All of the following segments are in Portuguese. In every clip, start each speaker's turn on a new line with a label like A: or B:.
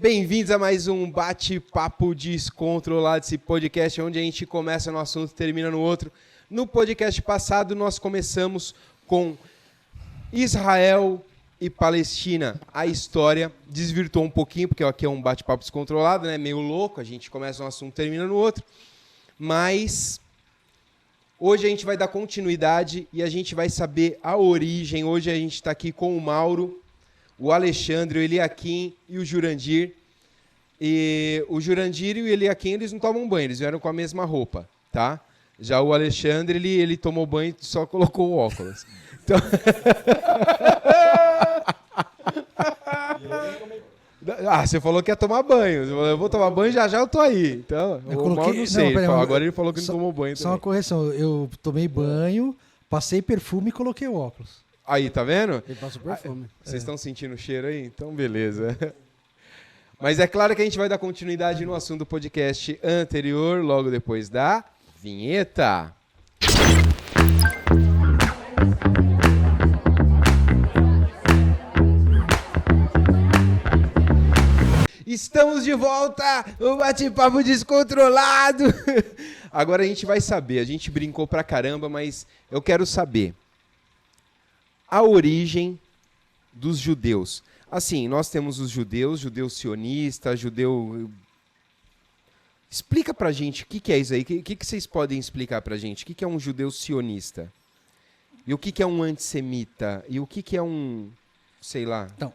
A: Bem-vindos a mais um bate-papo descontrolado, esse podcast onde a gente começa no assunto e termina no outro. No podcast passado nós começamos com Israel e Palestina. A história desvirtuou um pouquinho, porque aqui é um bate-papo descontrolado, né? Meio louco, a gente começa um assunto e termina no outro. Mas hoje a gente vai dar continuidade e a gente vai saber a origem. Hoje a gente está aqui com o Mauro, o Alexandre, o Eliakim e o Jurandir. E o Jurandir e o Eliakim, eles não tomam banho, eles vieram com a mesma roupa, tá? Já o Alexandre, ele tomou banho e só colocou o óculos. Então... você falou que ia tomar banho. Eu vou tomar banho já eu tô aí. Então,
B: eu
A: não sei. Agora ele falou que não tomou banho também.
B: Só uma correção, eu tomei banho, passei perfume e coloquei o óculos.
A: Aí, tá vendo?
B: Ele passou perfume.
A: Vocês estão sentindo o cheiro aí? Então, beleza. Mas é claro que a gente vai dar continuidade no assunto do podcast anterior, logo depois da vinheta. Estamos de volta, o bate-papo descontrolado. Agora a gente vai saber, a gente brincou pra caramba, mas eu quero saber a origem dos judeus. Assim, nós temos os judeus, judeu sionista, judeu... Explica pra gente o que é isso aí, o que vocês podem explicar pra gente? O que é um judeu sionista? E o que é um antissemita? E o que é um, sei lá...
B: Então,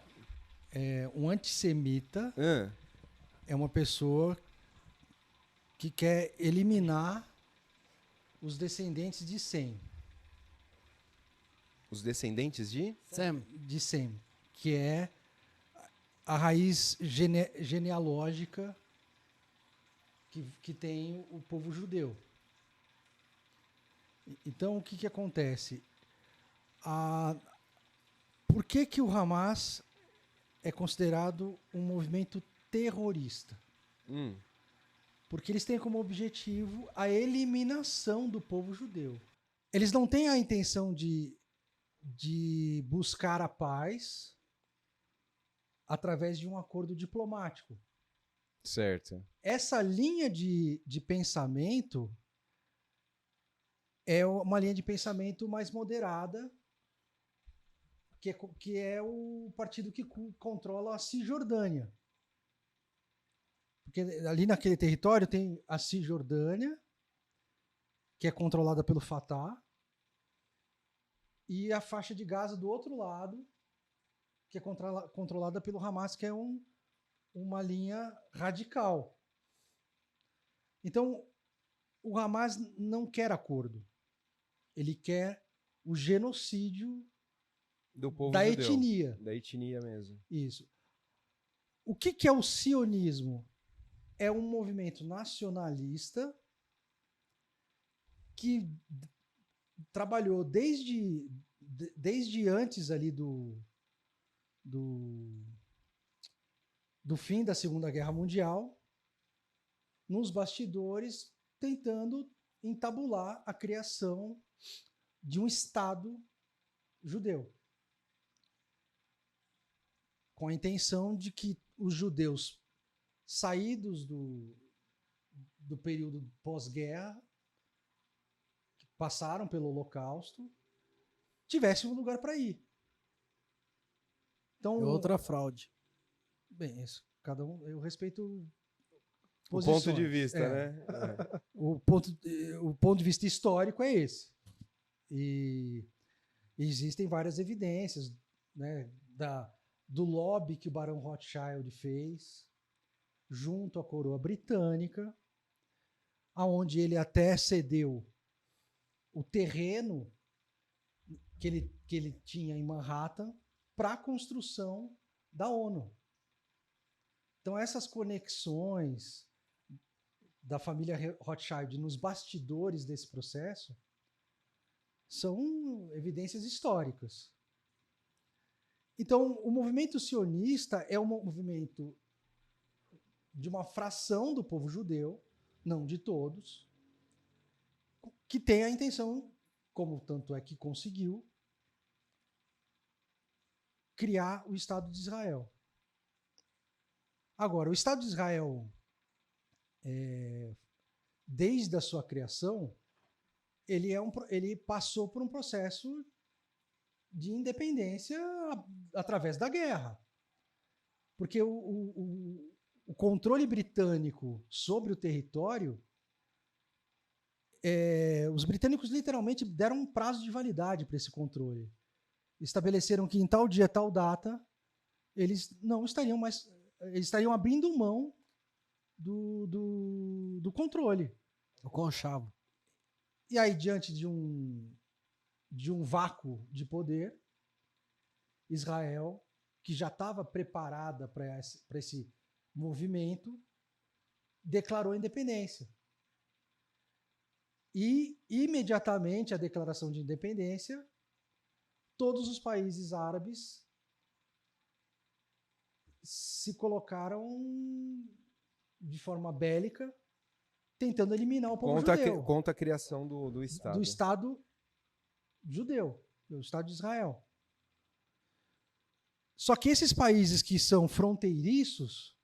B: um antissemita é uma pessoa que quer eliminar os descendentes de Sem.
A: Os descendentes de?
B: De Sem, que é a raiz genealógica que tem o povo judeu. Então, o que acontece? Por que o Hamas é considerado um movimento terrorista? Porque eles têm como objetivo a eliminação do povo judeu. Eles não têm a intenção de buscar a paz através de um acordo diplomático.
A: Certo.
B: Essa linha de pensamento é uma linha de pensamento mais moderada, que é o partido que controla a Cisjordânia. Porque ali naquele território tem a Cisjordânia, que é controlada pelo Fatah, e a faixa de Gaza do outro lado, que é controlada pelo Hamas, que é uma linha radical. Então, o Hamas não quer acordo. Ele quer o genocídio
A: do povo
B: da
A: judeu.
B: etnia.
A: Da etnia mesmo.
B: Isso. O que é o sionismo? É um movimento nacionalista que trabalhou desde antes ali do fim da Segunda Guerra Mundial, nos bastidores, tentando entabular a criação de um Estado judeu, com a intenção de que os judeus saídos do período pós-guerra, que passaram pelo Holocausto, tivessem um lugar para ir. Então,
C: outra fraude.
B: Bem, isso. Cada um, eu respeito
A: posições. O ponto de vista, né?
B: O ponto de vista histórico é esse. E existem várias evidências, né, do lobby que o Barão Rothschild fez junto à coroa britânica, aonde ele até cedeu o terreno que ele tinha em Manhattan para a construção da ONU. Então, essas conexões da família Rothschild nos bastidores desse processo são evidências históricas. Então, o movimento sionista é um movimento de uma fração do povo judeu, não de todos, que tem a intenção, como tanto é que conseguiu, criar o Estado de Israel. Agora, o Estado de Israel, desde a sua criação, ele passou por um processo de independência através da guerra. Porque o controle britânico sobre o território, os britânicos literalmente deram um prazo de validade para esse controle. Estabeleceram que em tal dia, tal data, eles não estariam mais, eles estariam abrindo mão do controle.
C: O conchavo.
B: E aí, diante de um vácuo de poder, Israel, que já estava preparada para esse movimento, declarou a independência. E, imediatamente, a declaração de independência, todos os países árabes se colocaram de forma bélica, tentando eliminar o povo judeu.
A: Contra a criação do Estado.
B: Do Estado judeu, do Estado de Israel. Só que esses países que são fronteiriços,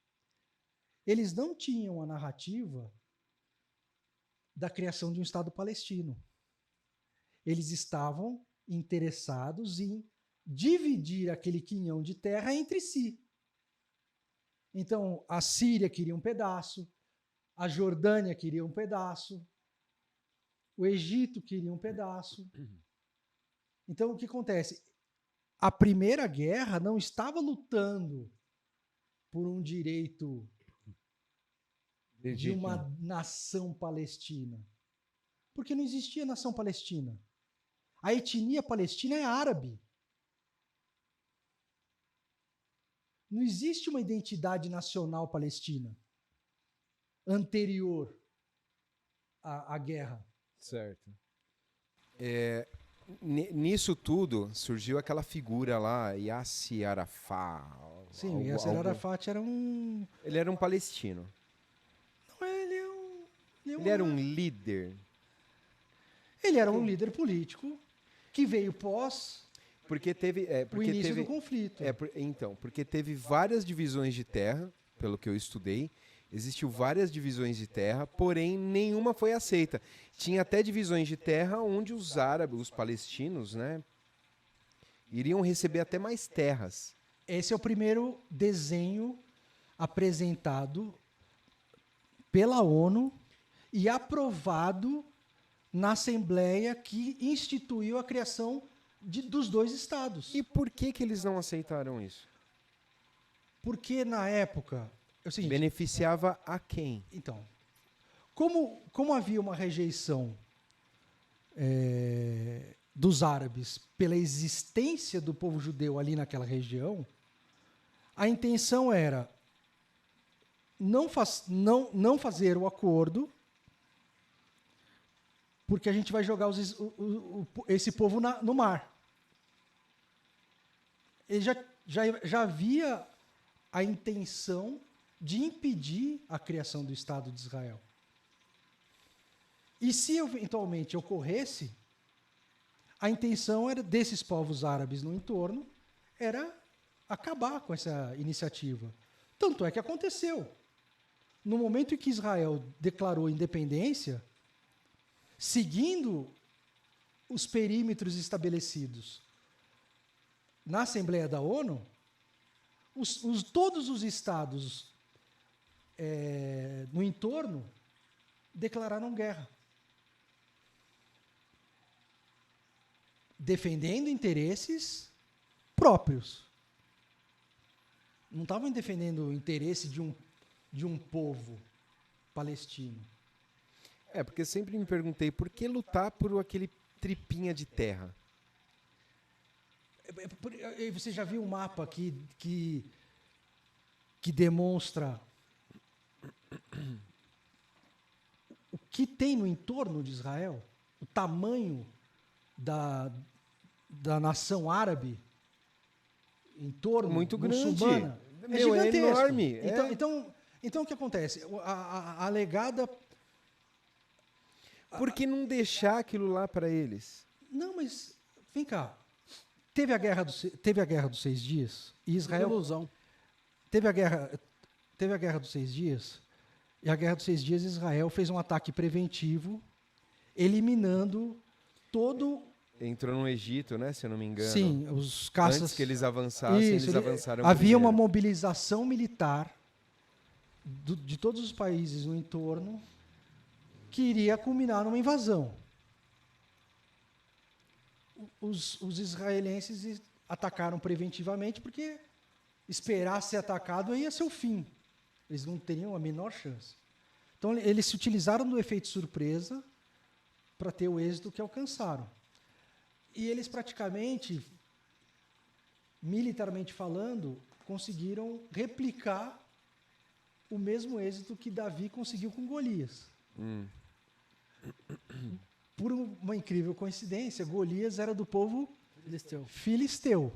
B: eles não tinham a narrativa da criação de um Estado palestino. Eles estavam interessados em dividir aquele quinhão de terra entre si. Então, a Síria queria um pedaço, a Jordânia queria um pedaço, o Egito queria um pedaço. Então, o que acontece? A Primeira Guerra não estava lutando por um direito de uma nação palestina. Porque não existia nação palestina. A etnia palestina é árabe. Não existe uma identidade nacional palestina anterior à guerra.
A: Certo. Nisso tudo, surgiu aquela figura lá, Yasser Arafat.
B: Sim, Yasser Arafat era um...
A: Ele era um palestino.
B: Não,
A: ele era um líder.
B: Ele era um líder político que veio pós
A: porque teve,
B: o início do conflito.
A: Então, porque teve várias divisões de terra, pelo que eu estudei. Existiu várias divisões de terra, porém nenhuma foi aceita. Tinha até divisões de terra onde os árabes, os palestinos, né, iriam receber até mais terras.
B: Esse é o primeiro desenho apresentado pela ONU e aprovado na Assembleia que instituiu a criação dos dois estados.
A: E por que eles não aceitaram isso?
B: Porque na época... É o seguinte,
A: beneficiava a quem?
B: Então, como havia uma rejeição dos árabes pela existência do povo judeu ali naquela região, a intenção era não fazer o acordo, porque a gente vai jogar esse povo no mar. Ele já havia a intenção de impedir a criação do Estado de Israel. E se eventualmente ocorresse, a intenção era desses povos árabes no entorno era acabar com essa iniciativa. Tanto é que aconteceu. No momento em que Israel declarou independência, seguindo os perímetros estabelecidos na Assembleia da ONU, todos os estados no entorno declararam guerra, defendendo interesses próprios. Não estavam defendendo o interesse de um povo palestino.
A: Porque sempre me perguntei por que lutar por aquele tripinha de terra.
B: Você já viu um mapa que demonstra o que tem no entorno de Israel? O tamanho da nação árabe em torno,
A: muito grande,
B: muçulmana,
A: é gigantesco. É enorme.
B: Então o que acontece? A alegada...
A: Por que não deixar aquilo lá para eles?
B: Não, mas vem cá. Teve a guerra dos 6 dias e Israel...
C: Ilusão.
B: Teve teve a Guerra dos 6 Dias, e a Guerra dos 6 Dias Israel fez um ataque preventivo, eliminando todo...
A: Entrou no Egito, né, se eu não me engano.
B: Sim, os caças...
A: Antes que eles avançassem, eles avançaram
B: havia uma
A: primeiro.
B: mobilização militar de todos os países no entorno que iria culminar numa invasão. Os israelenses atacaram preventivamente porque esperar ser atacado ia ser o fim. Eles não teriam a menor chance. Então, eles se utilizaram do efeito surpresa para ter o êxito que alcançaram. E eles praticamente, militarmente falando, conseguiram replicar o mesmo êxito que Davi conseguiu com Golias. Por uma incrível coincidência, Golias era do povo filisteu.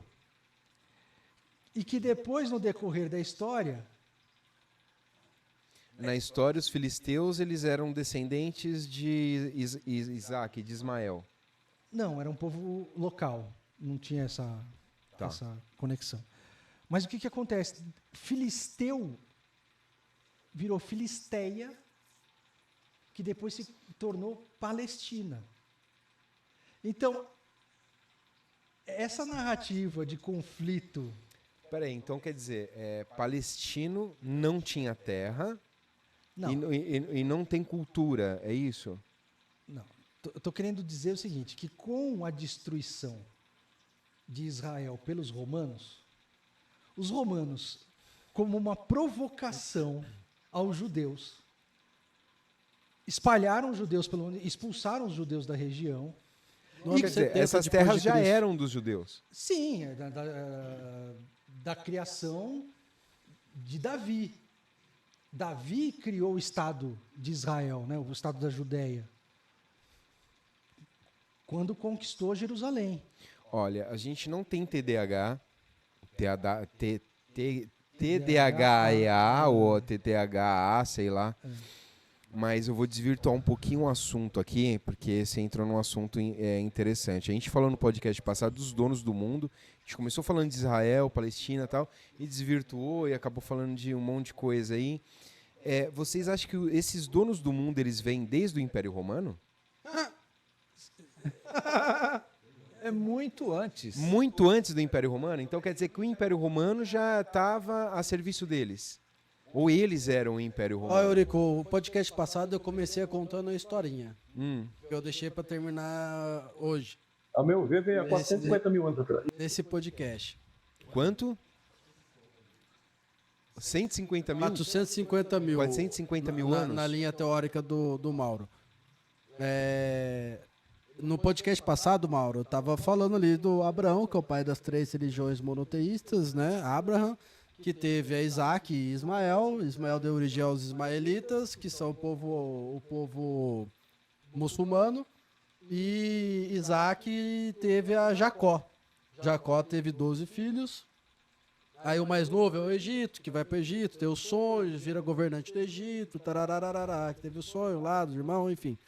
B: E que depois, no decorrer da história...
A: Na história, os filisteus eles eram descendentes de Isaac, de Ismael.
B: Não, era um povo local. Não tinha essa conexão. Mas o que acontece? Filisteu virou Filisteia, que depois se tornou Palestina. Então, essa narrativa de conflito...
A: Peraí, então quer dizer, palestino não tinha terra e não tem cultura, é isso?
B: Não. Estou querendo dizer o seguinte, que com a destruição de Israel pelos romanos, os romanos, como uma provocação aos judeus, espalharam os judeus pelo mundo, expulsaram os judeus da região.
A: E, quer dizer, essas terras já eram dos judeus?
B: Sim, da criação de Davi. Davi criou o Estado de Israel, né, o Estado da Judéia, quando conquistou Jerusalém.
A: Olha, a gente não tem TDAH ou TTHA, sei lá. Mas eu vou desvirtuar um pouquinho o assunto aqui, porque você entrou num assunto interessante. A gente falou no podcast passado dos donos do mundo. A gente começou falando de Israel, Palestina e tal, e desvirtuou e acabou falando de um monte de coisa aí. Vocês acham que esses donos do mundo, eles vêm desde o Império Romano?
C: É muito antes.
A: Muito antes do Império Romano? Então quer dizer que o Império Romano já estava a serviço deles? Ou eles eram o Império Romano?
C: Ó, Eurico, o podcast passado eu comecei contando uma historinha. Que eu deixei para terminar hoje.
D: A meu ver, vem há 450 mil anos atrás.
C: Nesse podcast.
A: Quanto? 150 mil?
C: 450 mil.
A: 450 mil anos?
C: Na linha teórica do Mauro. No podcast passado, Mauro, eu estava falando ali do Abraão, que é o pai das 3 religiões monoteístas, né? Abraham, que teve a Isaac e Ismael. Ismael deu origem aos ismaelitas, que são o povo muçulmano. E Isaac teve a Jacó. Jacó teve 12 filhos. Aí o mais novo é o Egito, que vai para o Egito, tem os sonhos, vira governante do Egito, tararararará, que teve o sonho lá dos irmãos, enfim.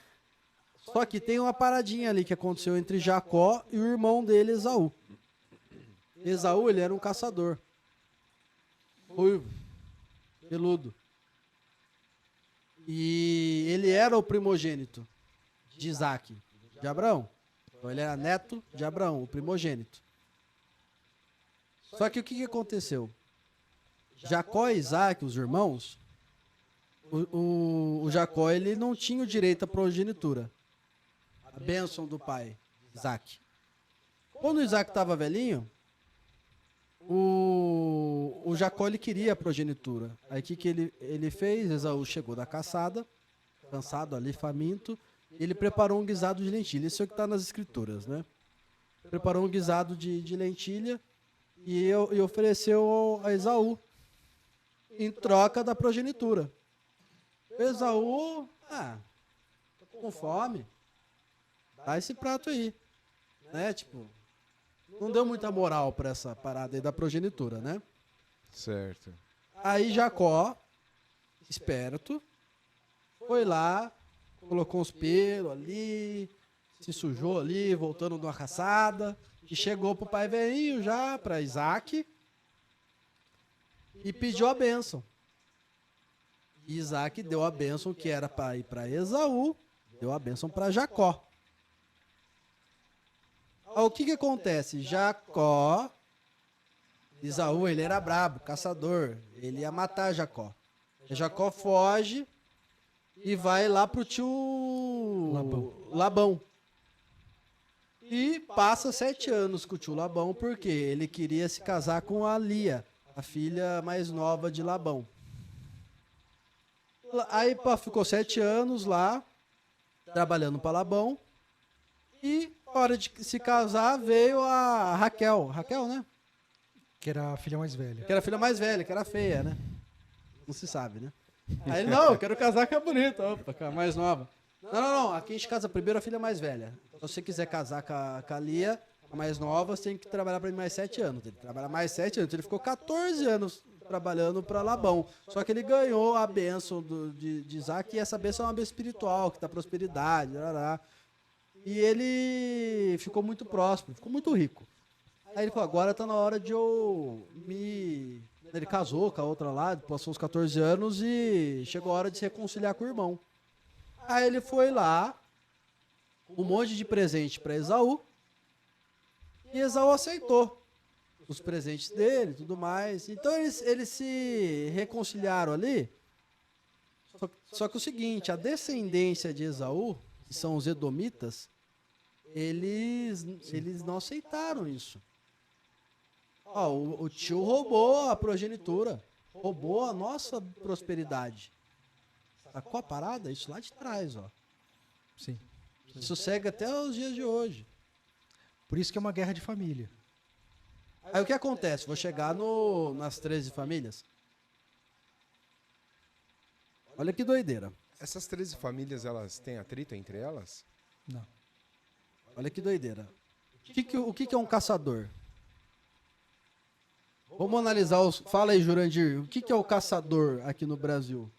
C: Só que tem uma paradinha ali que aconteceu entre Jacó e o irmão dele, Esaú. Esaú, ele era um caçador. Ruivo, peludo. E ele era o primogênito de Isaac, de Abraão. Então ele era neto de Abraão, o primogênito. Só que o que aconteceu? Jacó e Isaac, os irmãos, o Jacó ele não tinha o direito à progenitura. A bênção do pai, Isaac. Quando o Isaac estava velhinho, o Jacó ele queria a progenitura. Aí o que ele fez? Esaú chegou da caçada, cansado ali, faminto. Ele preparou um guisado de lentilha. Isso é o que está nas escrituras, né? Preparou um guisado de lentilha e ofereceu a Esaú em troca da progenitura. Esaú, tô com fome, dá esse prato aí, né? Tipo, não deu muita moral para essa parada aí da progenitura, né?
A: Certo.
C: Aí Jacó, esperto, foi lá, colocou uns pelos ali, se sujou ali, voltando de uma caçada, e chegou pro pai velhinho já, para Isaac, e pediu a bênção. E Isaac deu a bênção que era para ir para Esaú, deu a bênção para Jacó. O que acontece? Jacó, Esaú, ele era brabo, caçador, ele ia matar Jacó. Jacó foge e vai lá pro tio Labão. E passa 7 anos com o tio Labão, porque ele queria se casar com a Lia, a filha mais nova de Labão. Aí ficou 7 anos lá, trabalhando para Labão. E, na hora de se casar, veio a Raquel. Raquel, né?
B: Que era a filha mais velha.
C: Que era a filha mais velha, que era feia, né? Não se sabe, né? Aí ele, não, eu quero casar com a bonita, opa, com a mais nova. Não, aqui a gente casa primeiro a filha mais velha. Então, se você quiser casar com a Lia, a mais nova, você tem que trabalhar para ele mais 7 anos. Ele trabalha mais 7 anos. Ele ficou 14 anos trabalhando para Labão. Só que ele ganhou a bênção de Isaac, e essa bênção é uma bênção espiritual, que dá prosperidade, e ele ficou muito próspero, ficou muito rico. Aí ele falou, agora tá na hora de eu me... Ele casou com a outra lá, passou uns 14 anos e chegou a hora de se reconciliar com o irmão. Aí ele foi lá, um monte de presente para Esaú, e Esaú aceitou os presentes dele e tudo mais. Então eles se reconciliaram ali. Só que o seguinte, a descendência de Esaú, que são os edomitas, eles não aceitaram isso. O tio roubou a progenitura, roubou a nossa prosperidade. Sacou a parada? Isso lá de trás, ó.
B: Sim.
C: Isso segue até os dias de hoje.
B: Por isso que é uma guerra de família.
C: Aí o que acontece? Vou chegar nas 13 famílias. Olha que doideira.
A: Essas 13 famílias, elas têm atrito entre elas?
B: Não.
C: Olha que doideira. O que é um caçador? Vamos analisar os... Fala aí, Jurandir. O que é o caçador aqui no Brasil?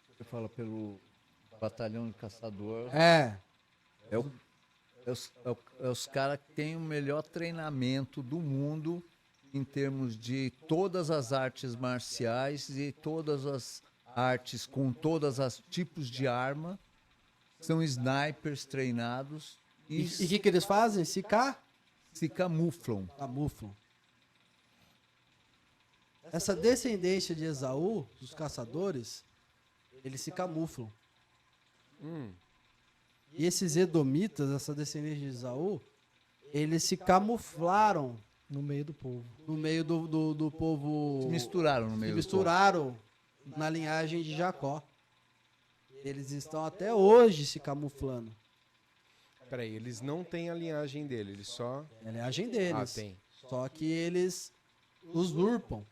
E: Você fala pelo batalhão de caçador.
C: É
E: os caras que têm o melhor treinamento do mundo em termos de todas as artes marciais e todas as artes com todos os tipos de arma. São snipers treinados
C: E o que eles fazem? Se
E: camuflam.
C: camuflam. Essa descendência de Esaú, dos caçadores, eles se camuflam. E esses edomitas, essa descendência de Esaú, eles se camuflaram
B: No meio do povo.
C: no meio do povo.
E: Se misturaram no
C: Se
E: meio
C: misturaram na linhagem de Jacó. Eles estão até hoje se camuflando.
A: Peraí, eles não têm a linhagem dele, eles só...
C: É a linhagem deles.
A: tem.
C: Só que eles usurpam.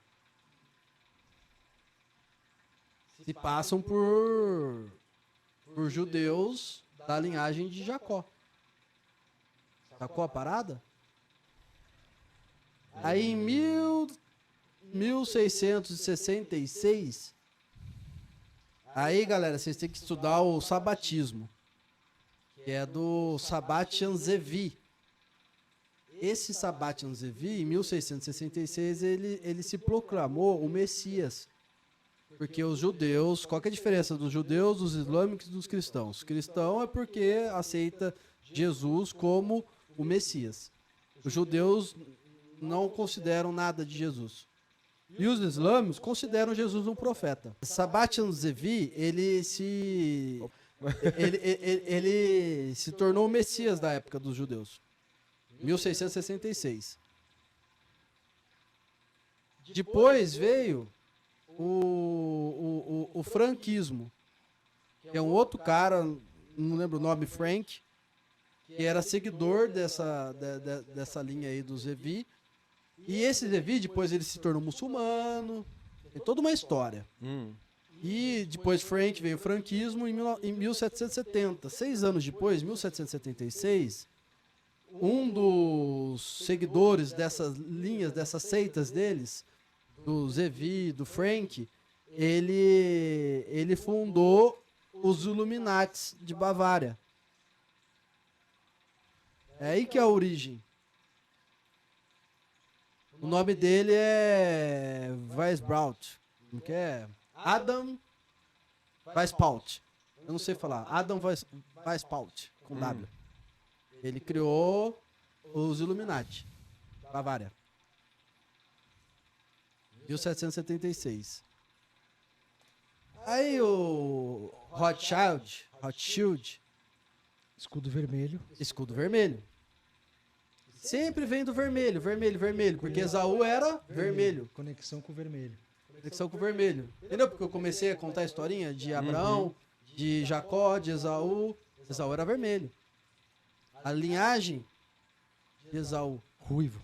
C: Se passam por judeus da linhagem de Jacó. Sacou a parada? Aí em 1666, aí galera, vocês têm que estudar o sabatismo, que é do Sabatian Zevi. Esse Sabatian Zevi, em 1666, ele se proclamou o Messias. Porque os judeus, qual que é a diferença dos judeus, dos islâmicos e dos cristãos? Cristão é porque aceita Jesus como o Messias. Os judeus não consideram nada de Jesus. E os islâmicos consideram Jesus um profeta. Sabatian Zevi, ele se tornou o Messias da época dos judeus. 1666. Depois veio o franquismo, que é um outro cara, não lembro o nome, Frank, que era seguidor dessa linha aí do Zevi. E esse Zevi, depois ele se tornou muçulmano, tem toda uma história. E depois Frank veio o franquismo em 1770. 6 anos depois, 1776, um dos seguidores dessas linhas, dessas seitas deles, do Zevi, do Frank, ele fundou os Illuminates de Bavária. É aí que é a origem. O nome dele é Weisbraut, que é Adam Weishaupt. Eu não sei falar. Adam Weishaupt, com W. Ele criou os Illuminati. Bavária. 1776. Aí o Rothschild,
B: Escudo vermelho.
C: escudo vermelho. Sempre vem do vermelho, porque Esaú era vermelho.
B: Conexão com o vermelho.
C: Conexão com o vermelho. Entendeu? Porque eu comecei a contar a historinha de Abraão, de Jacó, de Esaú. Esaú era vermelho. A linhagem de Esaú,
B: Ruivo.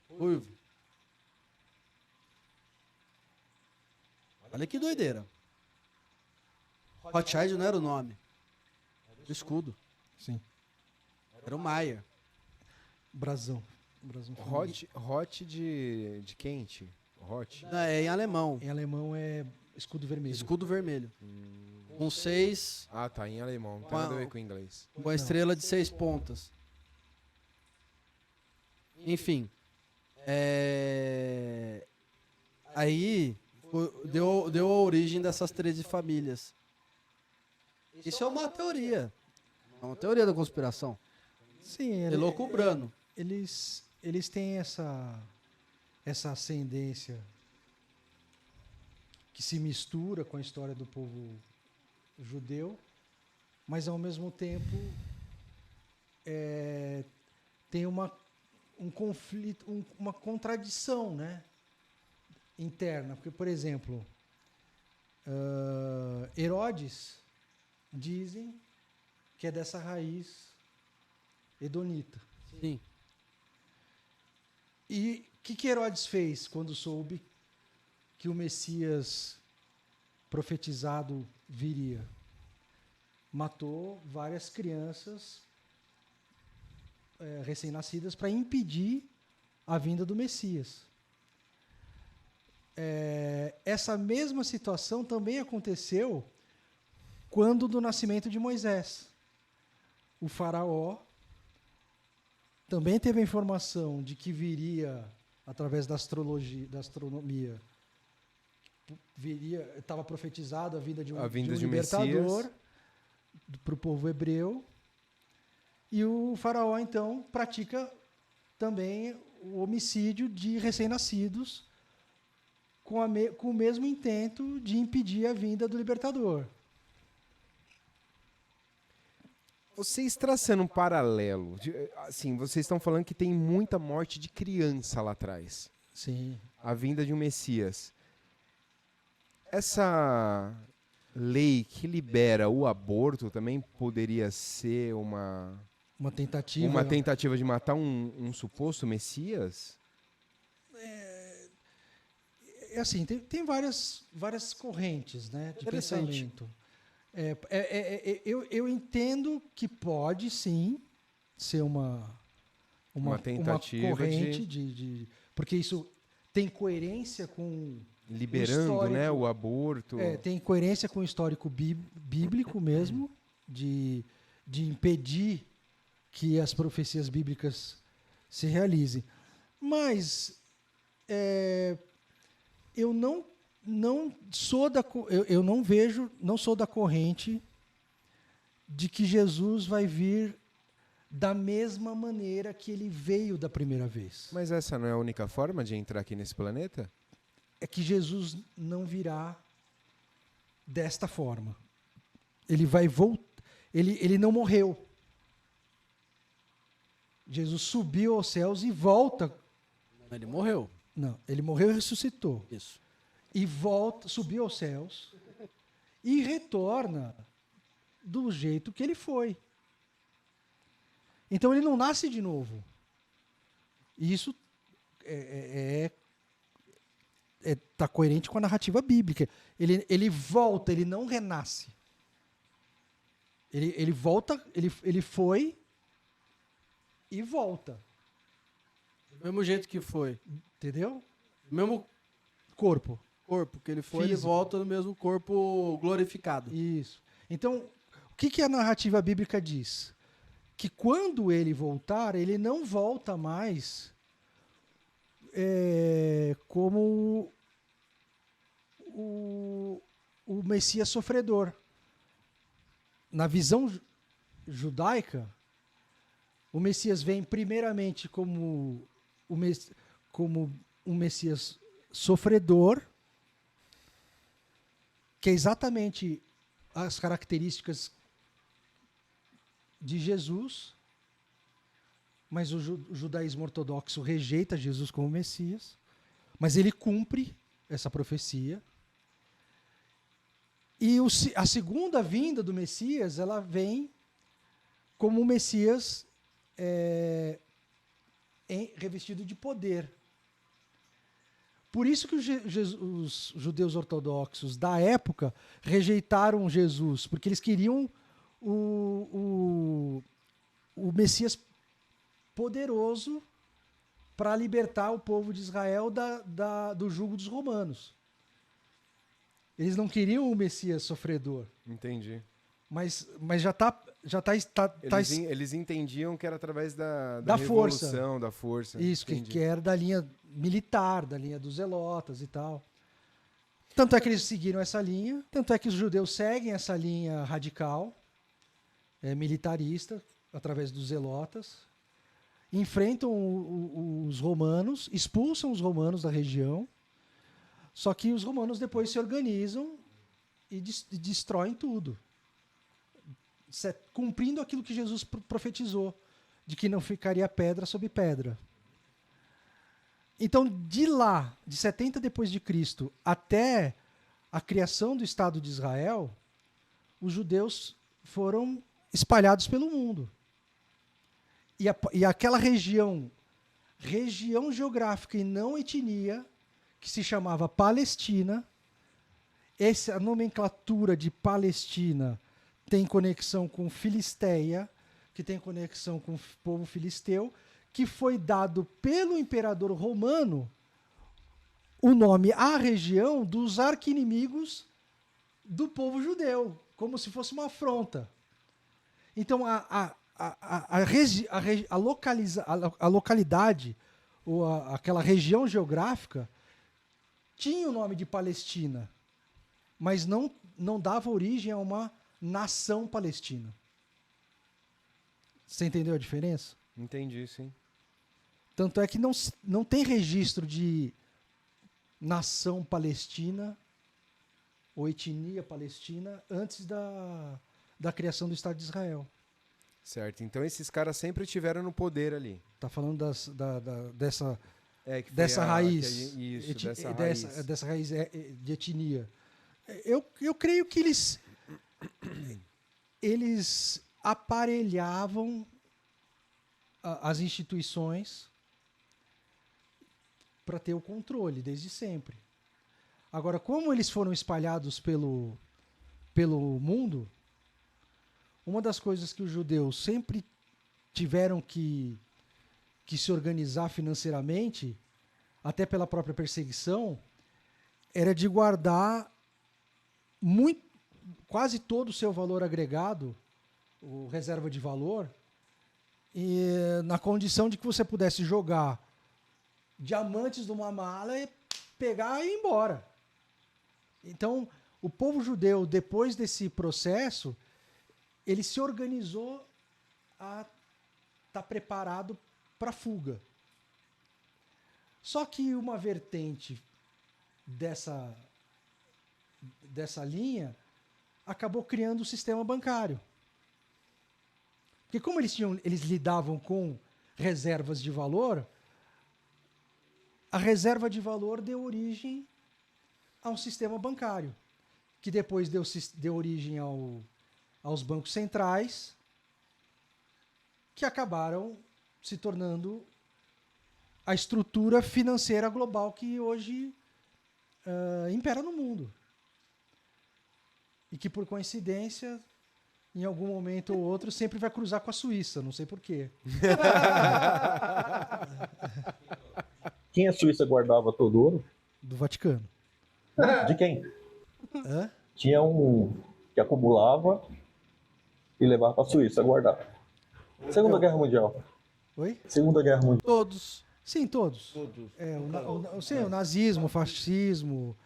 C: ruivo. Olha que doideira. Rothschild não era o nome. Era o escudo.
B: Sim.
C: Era o Maier.
B: Brasão. Brasão
A: Hot de quente. Hot.
C: Não, é em alemão.
B: Em alemão é escudo vermelho.
C: Escudo vermelho. Com 6,
A: Ah, tá, em alemão. Não tem nada a ver com inglês.
C: com a estrela de 6 pontas. Enfim. Aí deu a origem dessas 13 famílias. Isso é uma teoria. É uma teoria da conspiração.
B: Sim,
C: Elocubrando.
B: eles têm essa ascendência que se mistura com a história do povo judeu, mas ao mesmo tempo tem um conflito, uma contradição, né, interna. Porque, por exemplo, Herodes dizem que é dessa raiz edonita.
C: Sim.
B: E o que Herodes fez quando soube que o Messias profetizado viria? Matou várias crianças recém-nascidas para impedir a vinda do Messias. Essa mesma situação também aconteceu quando do nascimento de Moisés. O faraó também teve a informação de que viria, através da astrologia, da astronomia, estava profetizado a vinda de um libertador para o povo hebreu. E o faraó, então, pratica também o homicídio de recém-nascidos com o mesmo intento de impedir a vinda do libertador.
A: Vocês traçando um paralelo, assim, vocês estão falando que tem muita morte de criança lá atrás.
B: Sim.
A: A vinda de um Messias. Essa lei que libera o aborto também poderia ser uma tentativa de matar um suposto Messias?
B: Assim, tem várias correntes, né, de pensamento. Eu entendo que pode, sim, ser uma
A: tentativa
B: corrente porque isso tem coerência com
A: liberando, né, o aborto.
B: Tem coerência com o histórico bíblico mesmo, de impedir que as profecias bíblicas se realizem. Mas eu não sou não sou da corrente de que Jesus vai vir da mesma maneira que ele veio da primeira vez.
A: Mas essa não é a única forma de entrar aqui nesse planeta?
B: É que Jesus não virá desta forma. Ele vai voltar. Ele não morreu. Jesus subiu aos céus e volta.
C: Ele morreu.
B: Não, ele morreu e ressuscitou.
C: Isso.
B: E volta, subiu aos céus e retorna do jeito que ele foi. Então ele não nasce de novo. Isso tá coerente com a narrativa bíblica. Ele volta, ele não renasce. Ele volta, ele foi e volta.
C: Do mesmo jeito que foi.
B: Entendeu?
C: Do mesmo
B: Corpo.
C: corpo que ele foi, ele
B: Físico.
C: volta no mesmo corpo glorificado.
B: Isso. Então, o que a narrativa bíblica diz? Que quando ele voltar, ele não volta mais como o Messias sofredor. Na visão judaica, o Messias vem primeiramente como um Messias sofredor, que é exatamente as características de Jesus, mas o judaísmo ortodoxo rejeita Jesus como Messias, mas ele cumpre essa profecia. E a segunda vinda do Messias, ela vem como um Messias revestido de poder. Por isso que os judeus ortodoxos da época rejeitaram Jesus, porque eles queriam o Messias poderoso para libertar o povo de Israel do jugo dos romanos. Eles não queriam o Messias sofredor.
A: Entendi.
B: Mas já tá
A: Eles entendiam que era através da
B: força.
A: revolução, da força.
B: Isso, que era da linha militar, da linha dos zelotas e tal. Tanto é que eles seguiram essa linha, tanto é que os judeus seguem essa linha radical, militarista, através dos zelotas, enfrentam os romanos, expulsam os romanos da região, só que os romanos depois se organizam e destroem tudo, cumprindo aquilo que Jesus profetizou, de que não ficaria pedra sobre pedra. Então, de lá, de 70 depois de Cristo, até a criação do Estado de Israel, os judeus foram espalhados pelo mundo. E aquela região geográfica e não etnia, que se chamava Palestina, essa nomenclatura de Palestina tem conexão com Filisteia, que tem conexão com o povo filisteu, que foi dado pelo imperador romano o nome à região dos arqui-inimigos do povo judeu, como se fosse uma afronta. Então, a localidade, ou aquela região geográfica, tinha o nome de Palestina, mas não dava origem a uma nação palestina. Você entendeu a diferença?
A: Entendi, sim.
B: Tanto é que não tem registro de nação palestina ou etnia palestina antes da criação do Estado de Israel.
A: Certo. Então esses caras sempre tiveram no poder ali.
B: Está falando dessa
A: Dessa
B: raiz.
A: Dessa
B: raiz de etnia. Eu creio que eles aparelhavam as instituições para ter o controle desde sempre. Agora, como eles foram espalhados pelo mundo, uma das coisas que os judeus sempre tiveram que se organizar financeiramente, até pela própria perseguição, era de guardar quase todo o seu valor agregado, o reserva de valor, e na condição de que você pudesse jogar diamantes numa mala e pegar e ir embora. Então, o povo judeu, depois desse processo, ele se organizou a estar preparado para a fuga. Só que uma vertente dessa linha acabou criando o sistema bancário. Porque como eles lidavam com reservas de valor, a reserva de valor deu origem a um sistema bancário, que depois deu origem aos bancos centrais, que acabaram se tornando a estrutura financeira global que hoje impera no mundo. E que, por coincidência, em algum momento ou outro, sempre vai cruzar com a Suíça, não sei porquê.
D: Quem a Suíça guardava todo o ouro?
B: Do Vaticano.
D: De quem?
B: Hã?
D: Tinha um que acumulava e levava para a Suíça guardar. Segunda Guerra Mundial.
B: Oi?
D: Segunda Guerra Mundial.
C: Todos.
B: Sim, todos. O nazismo, o fascismo,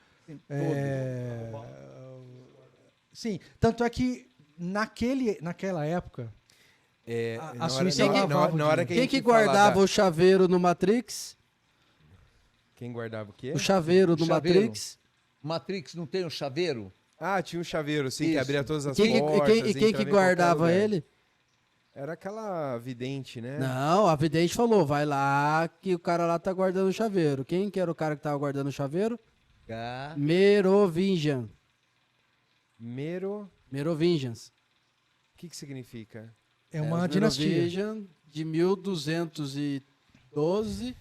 B: Sim, tanto é que naquela época, a Suíça
A: na hora que a
C: Quem
A: gente
C: que
A: fala
C: guardava o chaveiro no Matrix?
A: Quem guardava o quê?
C: O chaveiro do
E: Chaveiro.
C: Matrix.
E: Matrix não tem um chaveiro?
A: Ah, tinha um chaveiro, sim, que
E: Isso.
A: abria todas as
C: Quem que-
A: portas.
C: e quem que
A: entrava em qualquer
C: guardava
A: lugar.
C: ele?
A: Era aquela vidente, né?
C: Não, a vidente falou, vai lá que o cara lá tá guardando o chaveiro. Quem que era o cara que tava guardando o chaveiro?
E: Ah,
C: Merovingian.
A: O
C: Merovingians.
A: que significa?
B: é uma
C: Os
B: dinastia.
C: Merovingian de 1212,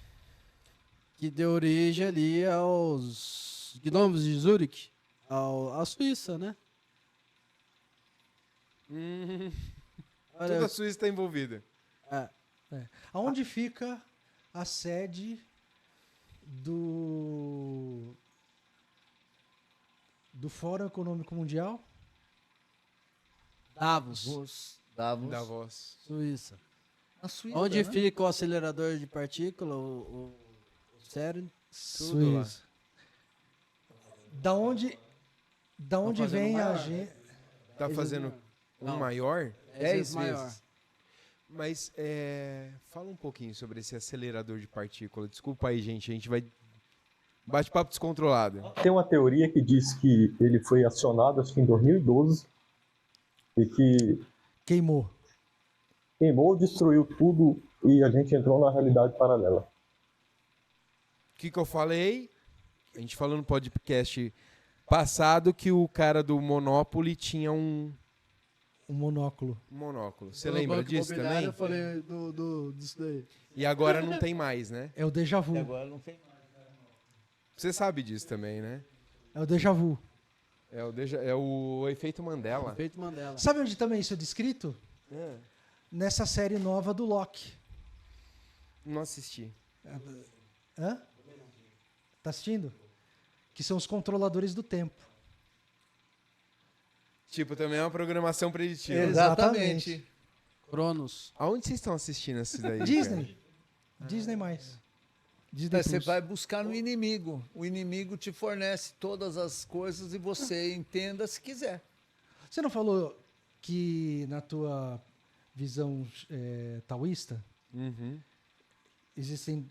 C: que deu origem ali aos gnomos de Zurich, à Suíça, né? Olha,
A: Toda a Suíça está envolvida.
C: é,
B: Aonde fica a sede do Fórum Econômico Mundial?
C: Davos,
A: Davos.
C: Suíça.
E: na Suíça,
C: Onde
E: né?
C: fica o acelerador de partícula, o CERN?
A: Tudo lá.
B: Suíça. Da onde
C: fazendo
B: vem a
C: maior.
B: gente?
A: Tá fazendo um
C: Não.
A: maior?
E: 10
C: maior.
E: vezes.
A: Mas fala um pouquinho sobre esse acelerador de partícula. Desculpa aí, gente. A gente vai... Bate-papo descontrolado.
D: Tem uma teoria que diz que ele foi acionado, acho que em 2012, e que
B: Queimou.
D: queimou, destruiu tudo e a gente entrou na realidade paralela.
A: O que eu falei? A gente falou no podcast passado que o cara do Monopoly tinha um
B: Um monóculo.
A: monóculo. Você
C: No
A: lembra
C: Banco
A: disso
C: Imobiliário,
A: também?
C: Eu falei disso daí.
A: E agora não tem mais, né?
B: É o déjà vu.
E: Agora não tem mais.
A: Você sabe disso também, né?
B: É o déjà vu.
A: É o efeito Mandela.
C: Efeito Mandela.
B: Sabe onde também isso é descrito? Nessa série nova do Loki.
A: Não assisti.
B: Hã? Tá assistindo? Que são os controladores do tempo.
A: Tipo, também é uma programação preditiva.
B: Exatamente.
C: Cronos.
A: Aonde vocês estão assistindo isso daí?
B: Disney. Disney mais. Disney
E: Você
B: Plus.
E: vai buscar no inimigo. O inimigo te fornece todas as coisas e você entenda se quiser.
B: Você não falou que na tua visão taoísta
A: Uhum.
B: existem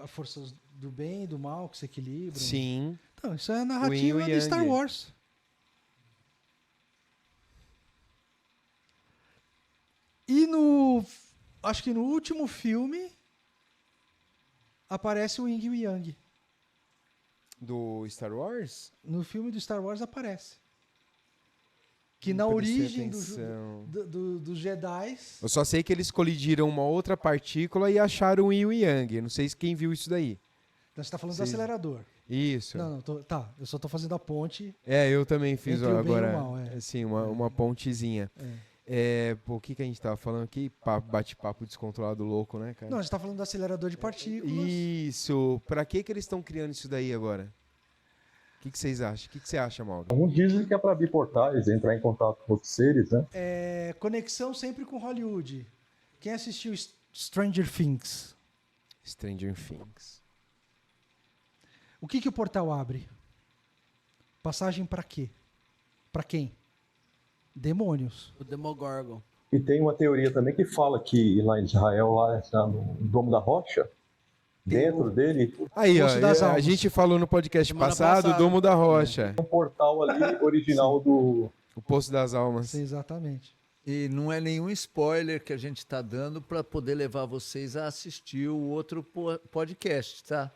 B: forças do bem e do mal que se equilibram?
A: Sim.
B: Então, isso é a
A: Yin
B: narrativa
A: e
B: de
A: Yang.
B: Star Wars. E acho que no último filme aparece o Yin e o Yang.
A: Do Star Wars?
B: No filme do Star Wars aparece. Que
A: Não
B: na
A: prestei
B: origem
A: atenção.
B: dos Jedi.
A: Eu só sei que eles colidiram uma outra partícula e acharam o Yin e Yang. Não sei quem viu isso daí.
B: Você está falando
A: Sim.
B: do acelerador.
A: Isso.
B: Não, tá. Eu só tô fazendo a ponte.
A: Eu também fiz
B: Entre o bem e o
A: agora,
B: mal,
A: assim, uma pontezinha. Pô, o que a gente tava falando aqui? Bate-papo descontrolado louco, né, cara?
B: Não, a gente tá falando do acelerador de partículas.
A: Isso. Pra que eles estão criando isso daí agora? O que vocês acham? O que você acha, Mauro?
D: Alguns dizem que é para abrir portais, entrar em contato com outros seres, né?
B: Conexão sempre com Hollywood. Quem assistiu Stranger Things?
A: Stranger Things.
B: O que o portal abre? Passagem pra quê? Pra quem? Demônios.
C: O Demogorgon.
D: E tem uma teoria também que fala que lá em Israel, lá no Domo da Rocha, dentro dele,
A: Aí, ó,
B: Poço das
A: a
B: Almas.
A: gente falou no podcast
C: Semana
A: passado,
C: passada.
A: Domo da Rocha.
D: um portal ali original do...
A: O Poço das Almas.
B: Sim, exatamente.
E: E não é nenhum spoiler que a gente está dando para poder levar vocês a assistir o outro podcast, tá?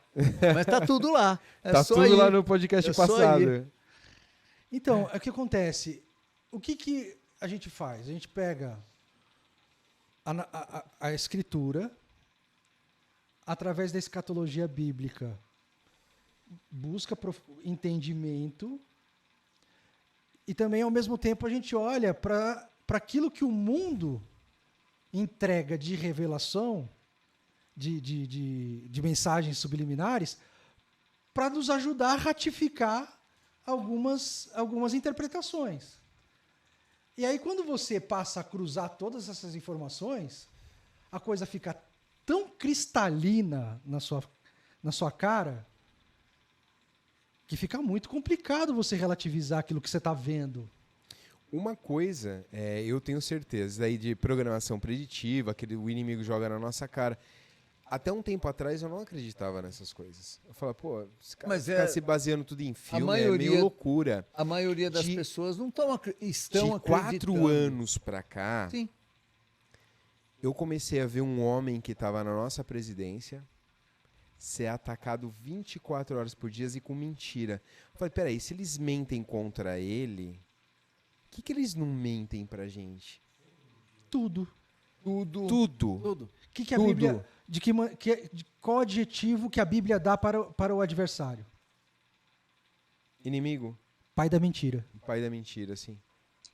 E: Mas tá tudo lá. É
A: Tá
E: só
A: tudo
E: ir.
A: lá no podcast
E: É só
A: passado.
E: ir.
B: Então, o que acontece? O que a gente faz? A gente pega a escritura, através da escatologia bíblica, busca entendimento e também, ao mesmo tempo, a gente olha para aquilo que o mundo entrega de revelação, de mensagens subliminares, para nos ajudar a ratificar algumas interpretações. E aí, quando você passa a cruzar todas essas informações, a coisa fica tão cristalina na sua cara que fica muito complicado você relativizar aquilo que você está vendo.
A: Uma coisa, eu tenho certeza, daí de programação preditiva, o inimigo joga na nossa cara. Até um tempo atrás eu não acreditava nessas coisas. Eu falava, pô, esse cara
E: Mas
A: ficar se baseando tudo em filme
E: maioria-
A: é meio loucura.
E: A maioria das
A: De-
E: pessoas não estão
A: De 4
E: acreditando.
A: anos pra cá,
E: Sim.
A: eu comecei a ver um homem que estava na nossa presidência ser atacado 24 horas por dia e com mentira. Eu falei, peraí, se eles mentem contra ele, o que eles não mentem pra gente?
B: Tudo.
A: Tudo.
C: Tudo.
B: O que a
A: Tudo.
B: Bíblia. Qual adjetivo que a Bíblia dá para o adversário?
A: Inimigo,
B: Pai da mentira.
A: pai da mentira, assim.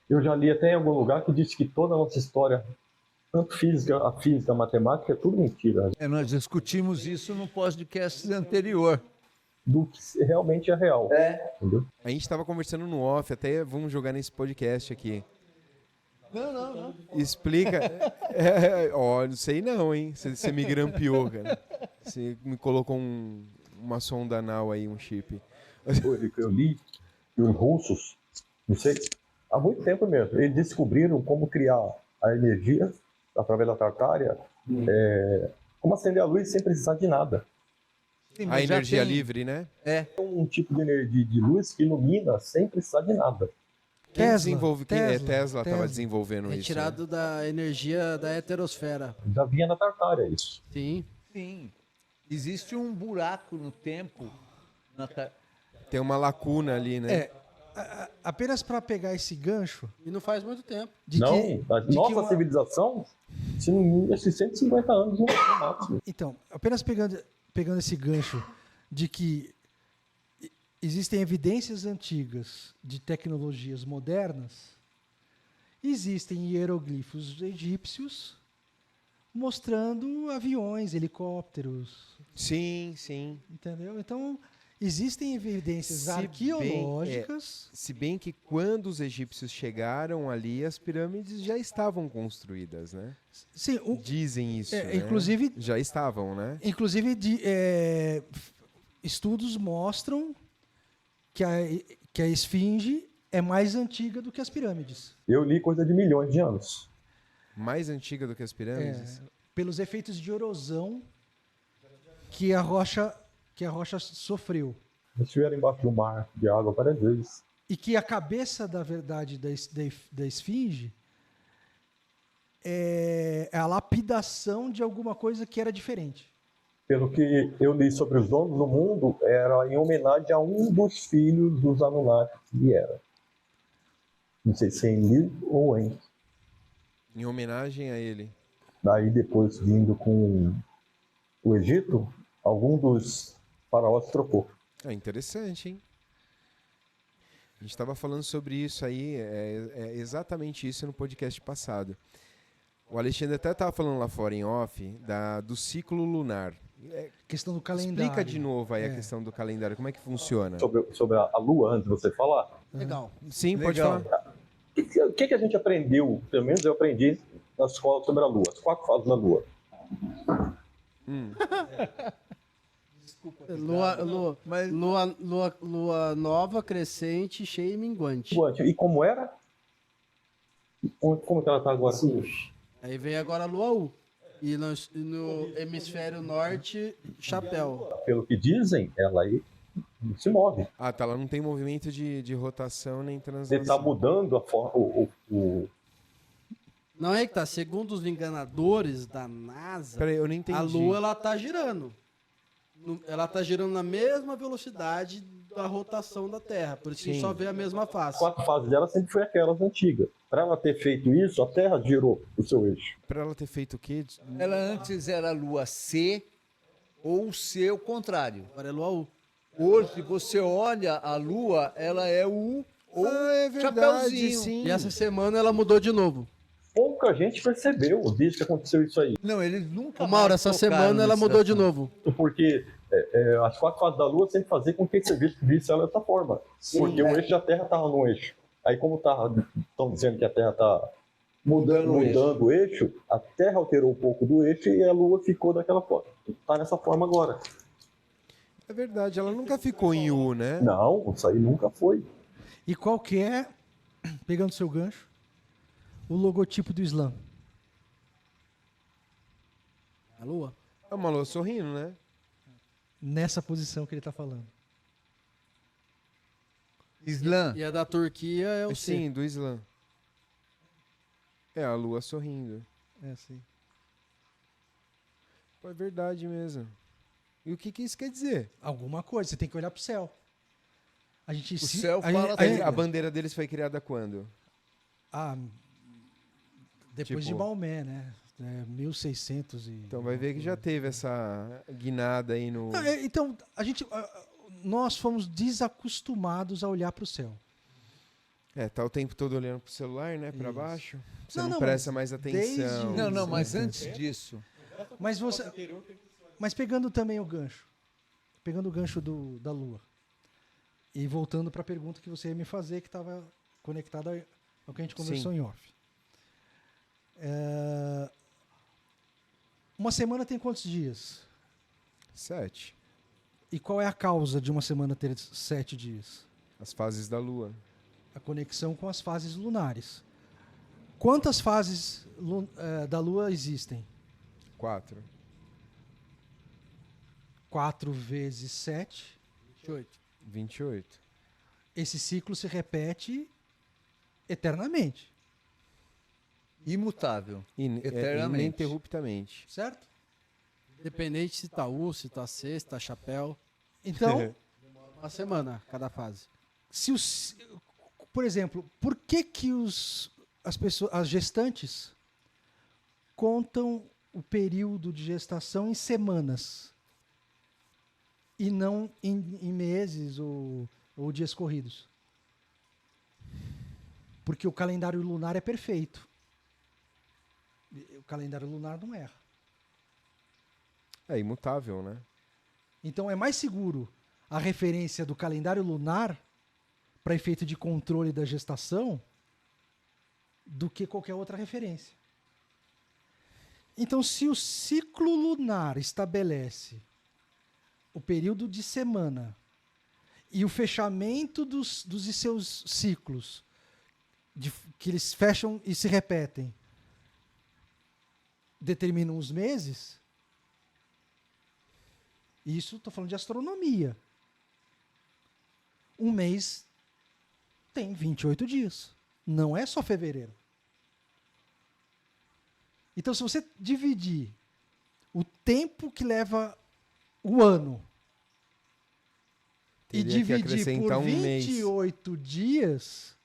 D: Eu já li até em algum lugar que diz que toda a nossa história, tanto a física, a matemática, é tudo mentira.
E: Nós discutimos isso no podcast anterior.
D: Do que realmente é real. Entendeu?
A: A gente tava conversando no off, até vamos jogar nesse podcast aqui.
E: Não.
A: Explica. Não sei não, hein? Você me grampeou, cara. Você me colocou uma sonda anal aí, um chip.
D: Eu li que os russos, não sei, há muito tempo mesmo, eles descobriram como criar a energia através da Tartária, como acender a luz sem precisar de nada.
E: Sim,
A: A
E: mas já
A: energia
E: tem-
A: livre, né?
D: É um tipo de energia de luz que ilumina sem precisar de nada.
A: Quem
B: Tesla,
A: desenvolve? Tesla estava
B: Tesla.
A: desenvolvendo isso. né?
C: Retirado da energia da heterosfera.
D: Já vinha na Tartária isso.
C: Sim.
E: Sim. Existe um buraco no tempo.
A: Tem uma lacuna ali, né?
B: Apenas para pegar esse gancho
C: E não faz muito tempo.
B: de
D: Não,
B: que.
D: a
B: de que
D: nossa
B: uma-
D: civilização, se não esses 150 anos no máximo.
B: Então, apenas pegando esse gancho de que existem evidências antigas de tecnologias modernas, existem hieroglifos egípcios mostrando aviões, helicópteros,
A: Sim, sim.
B: entendeu? Então, existem evidências
A: Se bem-
B: arqueológicas.
A: Se bem que quando os egípcios chegaram ali, as pirâmides já estavam construídas, né?
B: Sim,
A: Dizem isso, né?
B: inclusive,
A: Já estavam, né?
B: estudos mostram que a esfinge é mais antiga do que as pirâmides.
D: Eu li coisa de milhões de anos.
A: Mais antiga do que as pirâmides?
B: Pelos efeitos de erosão que a rocha sofreu.
D: Eles estiveram embaixo do mar, de água, várias vezes.
B: E que a cabeça da verdade da esfinge é a lapidação de alguma coisa que era diferente.
D: Pelo que eu li sobre os donos do mundo, era em homenagem a um dos filhos dos Anunnaki que vieram. Não sei se é Enlil ou En.
A: Em homenagem a ele.
D: Daí depois, vindo com o Egito, algum dos faraós trocou.
A: Interessante, hein? A gente estava falando sobre isso aí, é exatamente isso no podcast passado. O Alexandre até estava falando lá fora em off do ciclo lunar.
B: Questão do calendário.
A: Explica de novo aí a questão do calendário, como é que funciona?
D: Sobre a Lua, antes de você falar.
C: Legal.
A: Sim, pode
E: Legal.
A: falar.
D: O que a gente aprendeu, pelo menos eu aprendi na escola sobre a Lua, as 4 fases da Lua.
C: Lua nova, crescente, cheia e minguante.
D: E como era? Como que ela está agora?
C: Aí vem agora a lua U. E no hemisfério norte, chapéu.
D: Pelo que dizem, ela aí não se move.
A: Ah, tá, ela não tem movimento de rotação nem
D: Você
A: translação.
D: está mudando a forma.
C: Não é que tá, segundo os enganadores da NASA,
A: Peraí, eu não entendi.
C: a Lua ela tá girando. Ela tá girando na mesma velocidade da rotação da Terra, por isso que a gente
A: Sim.
C: só vê a mesma face.
D: As 4 fases dela sempre foi aquelas antigas. Para ela ter feito isso, a Terra girou o seu eixo.
A: Pra ela ter feito o quê?
E: Ela antes era Lua C ou C o contrário.
C: Agora é Lua U.
E: Hoje você olha a Lua, ela é o
A: É verdade,
E: chapeuzinho.
A: sim.
C: E essa semana ela mudou de novo.
D: Pouca gente percebeu desde que aconteceu isso aí.
E: Não, eles nunca
C: Ô, Mauro,
E: mais
C: essa
E: tocaram
C: semana ela
E: nesse
C: mudou de
E: assunto.
C: novo.
D: Porque as 4 fases da Lua sempre faziam com que você visse ela dessa forma. Porque o eixo da Terra estava no eixo. Aí como estão dizendo que a Terra está mudando o eixo, a Terra alterou um pouco do eixo e a Lua ficou daquela forma. Está nessa forma agora.
A: É verdade, ela nunca ficou em U, né?
D: Não, isso aí nunca foi.
B: E qual que é pegando seu gancho, o logotipo do Islã.
C: A lua.
A: É uma lua sorrindo, né?
B: Nessa posição que ele está falando.
E: Islã.
C: E a da Turquia é o C.
A: Sim, do Islã. É a lua sorrindo.
B: É assim.
A: Pô, é verdade mesmo. E o que que isso quer dizer?
B: Alguma coisa, você tem que olhar pro céu. A gente
E: céu fala tudo.
A: A bandeira deles foi criada quando?
B: Depois de
A: Tipo-
B: Maomé, né? 1600 e...
A: Então vai ver que já teve essa guinada aí no...
B: Então, nós fomos desacostumados a olhar pro céu.
A: Tá o tempo todo olhando pro celular, né? Pra
B: Isso.
A: baixo. Você
B: Não,
A: não,
B: não,
A: presta
B: mas
A: mais atenção.
B: desde-
E: Não, mas antes disso,
B: Mas pegando também o gancho. Pegando o gancho da Lua. E voltando para a pergunta que você ia me fazer, que estava conectada ao que a gente conversou em off. Uma semana tem quantos dias?
A: 7.
B: E qual é a causa de uma semana ter 7 dias?
A: As fases da lua.
B: A conexão com as fases lunares. Quantas fases da Lua existem?
A: 4.
B: 4 vezes 7.
C: 28.
A: 28.
B: Esse ciclo se repete eternamente,
E: imutável.
A: Eternamente.
E: Eternamente.
A: Ininterruptamente.
B: certo?
C: Independente se tá U, se tá C, se tá chapéu.
B: Então,
C: Uma semana, cada fase.
B: por exemplo, por que as gestantes contam o período de gestação em semanas e não em meses ou dias corridos? Porque o calendário lunar é perfeito. O calendário lunar não erra.
A: É imutável, né?
B: Então é mais seguro a referência do calendário lunar para efeito de controle da gestação do que qualquer outra referência. Então, se o ciclo lunar estabelece o período de semana e o fechamento dos seus ciclos, que eles fecham e se repetem, determinam os meses, isso estou falando de astronomia. Um mês tem 28 dias. Não é só fevereiro. Então, se você dividir o tempo que leva o ano e
A: Teria que
B: dividir
A: acrescentar
B: por
A: um mês.
B: 28 dias,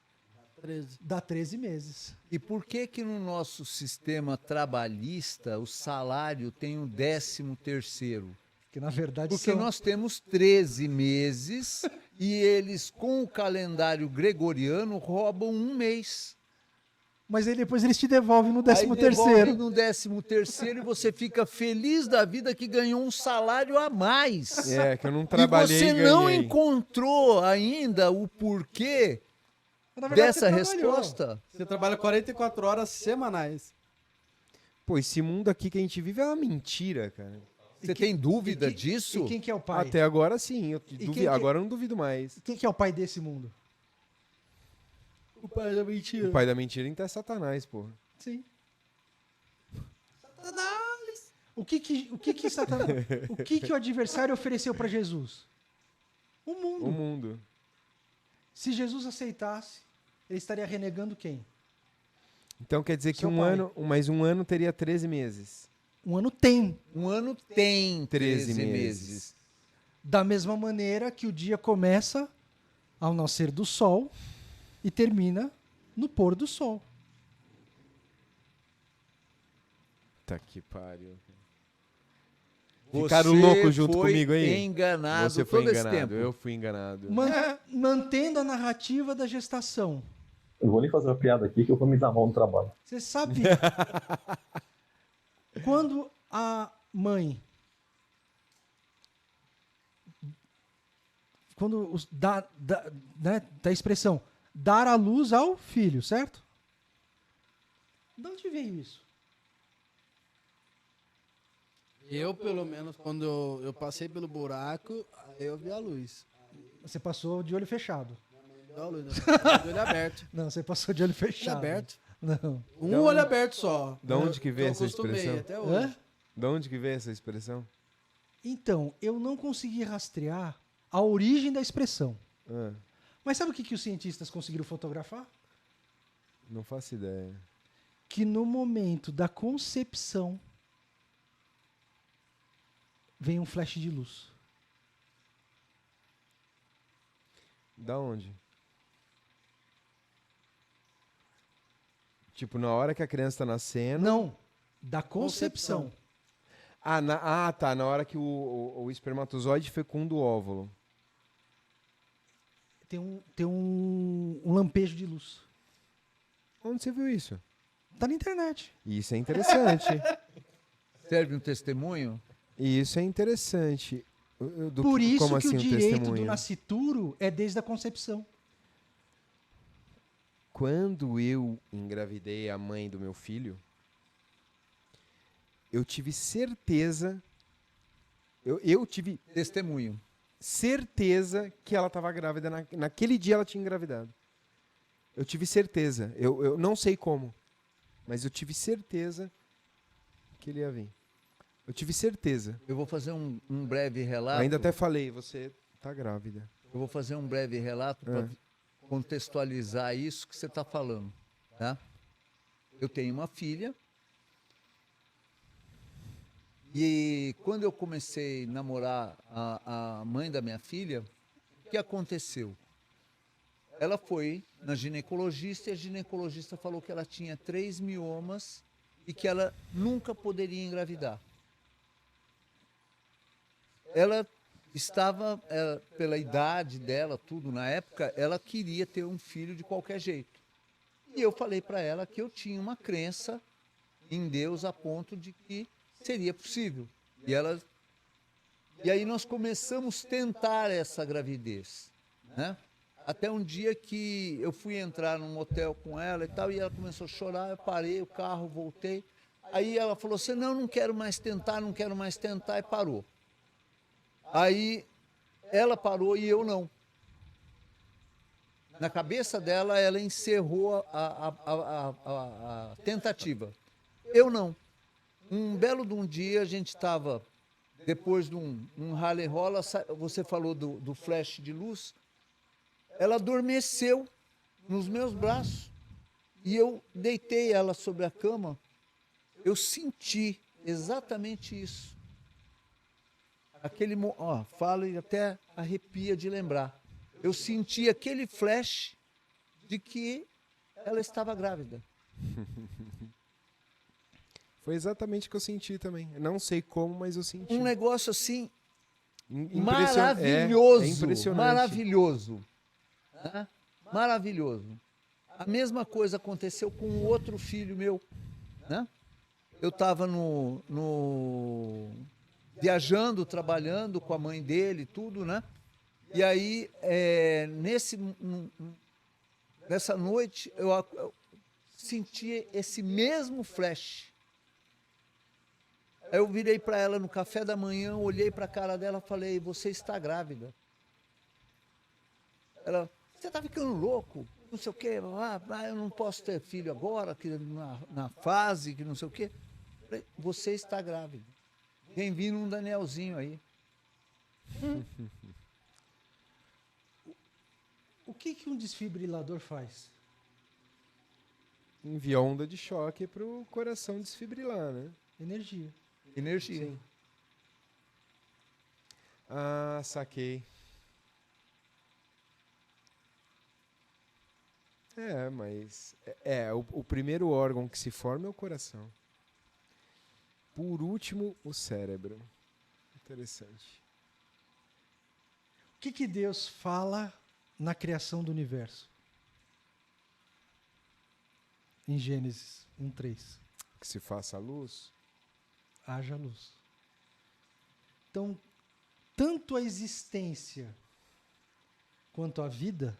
C: 13.
B: dá 13 meses.
E: E por que que no nosso sistema trabalhista o salário tem um 13º?
B: Que na verdade
E: Porque
B: são...
E: nós temos 13 meses e eles, com o calendário gregoriano, roubam um mês.
B: Mas aí depois eles te devolvem no
E: Aí
B: 13º.
E: devolvem no 13º e você fica feliz da vida que ganhou um salário a mais.
A: É, que eu não trabalhei
E: e você
A: e
E: não
A: ganhei.
E: encontrou ainda o porquê
B: Na verdade,
E: dessa
B: você trabalhou.
E: resposta.
C: Você trabalha 44 horas semanais.
A: Pô, esse mundo aqui que a gente vive é uma mentira, cara.
E: Você tem dúvida
B: E
E: disso?
B: quem que é o pai?
A: Até agora sim. Agora eu não duvido mais.
B: Quem que é o pai desse mundo?
C: O pai da mentira.
A: O pai da mentira então é Satanás, porra.
B: Sim. O que Satanás, o que o adversário ofereceu para Jesus? O mundo.
A: O mundo.
B: Se Jesus aceitasse, ele estaria renegando quem?
A: Então quer dizer que
B: Seu pai.
A: mais um ano teria 13 meses.
B: Um ano tem.
E: Um ano tem 13
A: 13
E: meses.
B: Da mesma maneira que o dia começa ao nascer do sol e termina no pôr do sol.
A: Tá que pariu.
E: Você
A: Ficaram loucos junto
E: foi
A: comigo aí?
E: enganado
A: Você foi
E: todo esse
A: enganado,
E: tempo.
A: eu fui enganado.
B: Mantendo a narrativa da gestação.
D: Eu não vou nem fazer uma piada aqui que eu vou me dar mal no trabalho.
B: Você sabe quando a mãe dá a expressão dar à luz ao filho, certo? De onde veio isso?
C: Eu, pelo menos, quando eu passei pelo buraco, aí eu vi a luz.
B: Você passou de olho fechado.
C: Não, Luiz, de olho aberto.
B: Não, você passou de olho
C: Olho
B: fechado.
C: aberto.
B: Não.
C: Um olho aberto só.
A: Da onde que vem
C: Eu
A: essa
C: acostumei
A: expressão?
C: até hoje.
B: Hã?
A: De onde que vem essa expressão?
B: Então, eu não consegui rastrear a origem da expressão.
A: Ah,
B: Mas sabe o que os cientistas conseguiram fotografar?
A: não faço ideia.
B: Que no momento da concepção vem um flash de luz.
A: Da onde? Tipo, na hora que a criança tá nascendo.
B: Não, da concepção.
A: Tá. Na hora que o espermatozoide fecunda o óvulo.
B: Tem um lampejo de luz.
A: Onde você viu isso?
B: Tá na internet.
A: Isso é interessante.
E: Serve um testemunho?
A: Isso é interessante.
B: Por isso
A: como
B: que
A: assim,
B: o direito do
A: testemunho?
B: nascituro é desde a concepção.
A: Quando eu engravidei a mãe do meu filho, eu tive certeza. Eu tive
E: Testemunho.
A: certeza que ela estava grávida. Naquele dia ela tinha engravidado. Eu tive certeza. Eu não sei como, mas eu tive certeza que ele ia vir. Eu tive certeza.
E: Eu vou fazer um breve relato.
A: Ainda até falei, você tá grávida.
E: Eu vou fazer um breve relato para contextualizar isso que você está falando. Tá? Eu tenho uma filha. E quando eu comecei a namorar a mãe da minha filha, o que aconteceu? Ela foi na ginecologista e a ginecologista falou que ela tinha 3 miomas e que ela nunca poderia engravidar. Ela estava, pela idade dela, tudo na época, ela queria ter um filho de qualquer jeito. E eu falei para ela que eu tinha uma crença em Deus a ponto de que seria possível. E aí nós começamos a tentar essa gravidez, né? Até um dia que eu fui entrar num hotel com ela e tal, e ela começou a chorar, eu parei o carro, voltei. Aí ela falou assim, não quero mais tentar, e parou. Aí ela parou e eu não. Na cabeça dela, ela encerrou a tentativa. Eu não. Um belo de um dia, a gente estava, depois de um rally rola, você falou do flash de luz, ela adormeceu nos meus braços e eu deitei ela sobre a cama. Eu senti exatamente isso. Falo e até arrepia de lembrar. Eu senti aquele flash de que ela estava grávida.
A: Foi exatamente o que eu senti também. Eu não sei como, mas eu senti.
E: Um negócio assim
A: Maravilhoso.
E: maravilhoso.
A: É impressionante.
E: Maravilhoso. Né? Maravilhoso. A mesma coisa aconteceu com o outro filho meu. Né? Eu estava viajando, trabalhando com a mãe dele, tudo, né? E aí, nessa noite, eu senti esse mesmo flash. Aí eu virei para ela no café da manhã, olhei para a cara dela e falei, você está grávida. Ela, você está ficando louco? Não sei o quê, eu não posso ter filho agora, que na fase, que não sei o quê. Falei, você está grávida. Vem vindo um Danielzinho aí.
B: O que um desfibrilador faz?
A: Envia onda de choque pro coração desfibrilar, né?
B: Energia.
E: Energia.
A: Sim. Ah, saquei. Mas o primeiro órgão que se forma é o coração. Por último, o cérebro. Interessante.
B: O que Deus fala na criação do universo? Em Gênesis 1:3.
A: Que se faça a luz.
B: Haja luz. Então, tanto a existência quanto a vida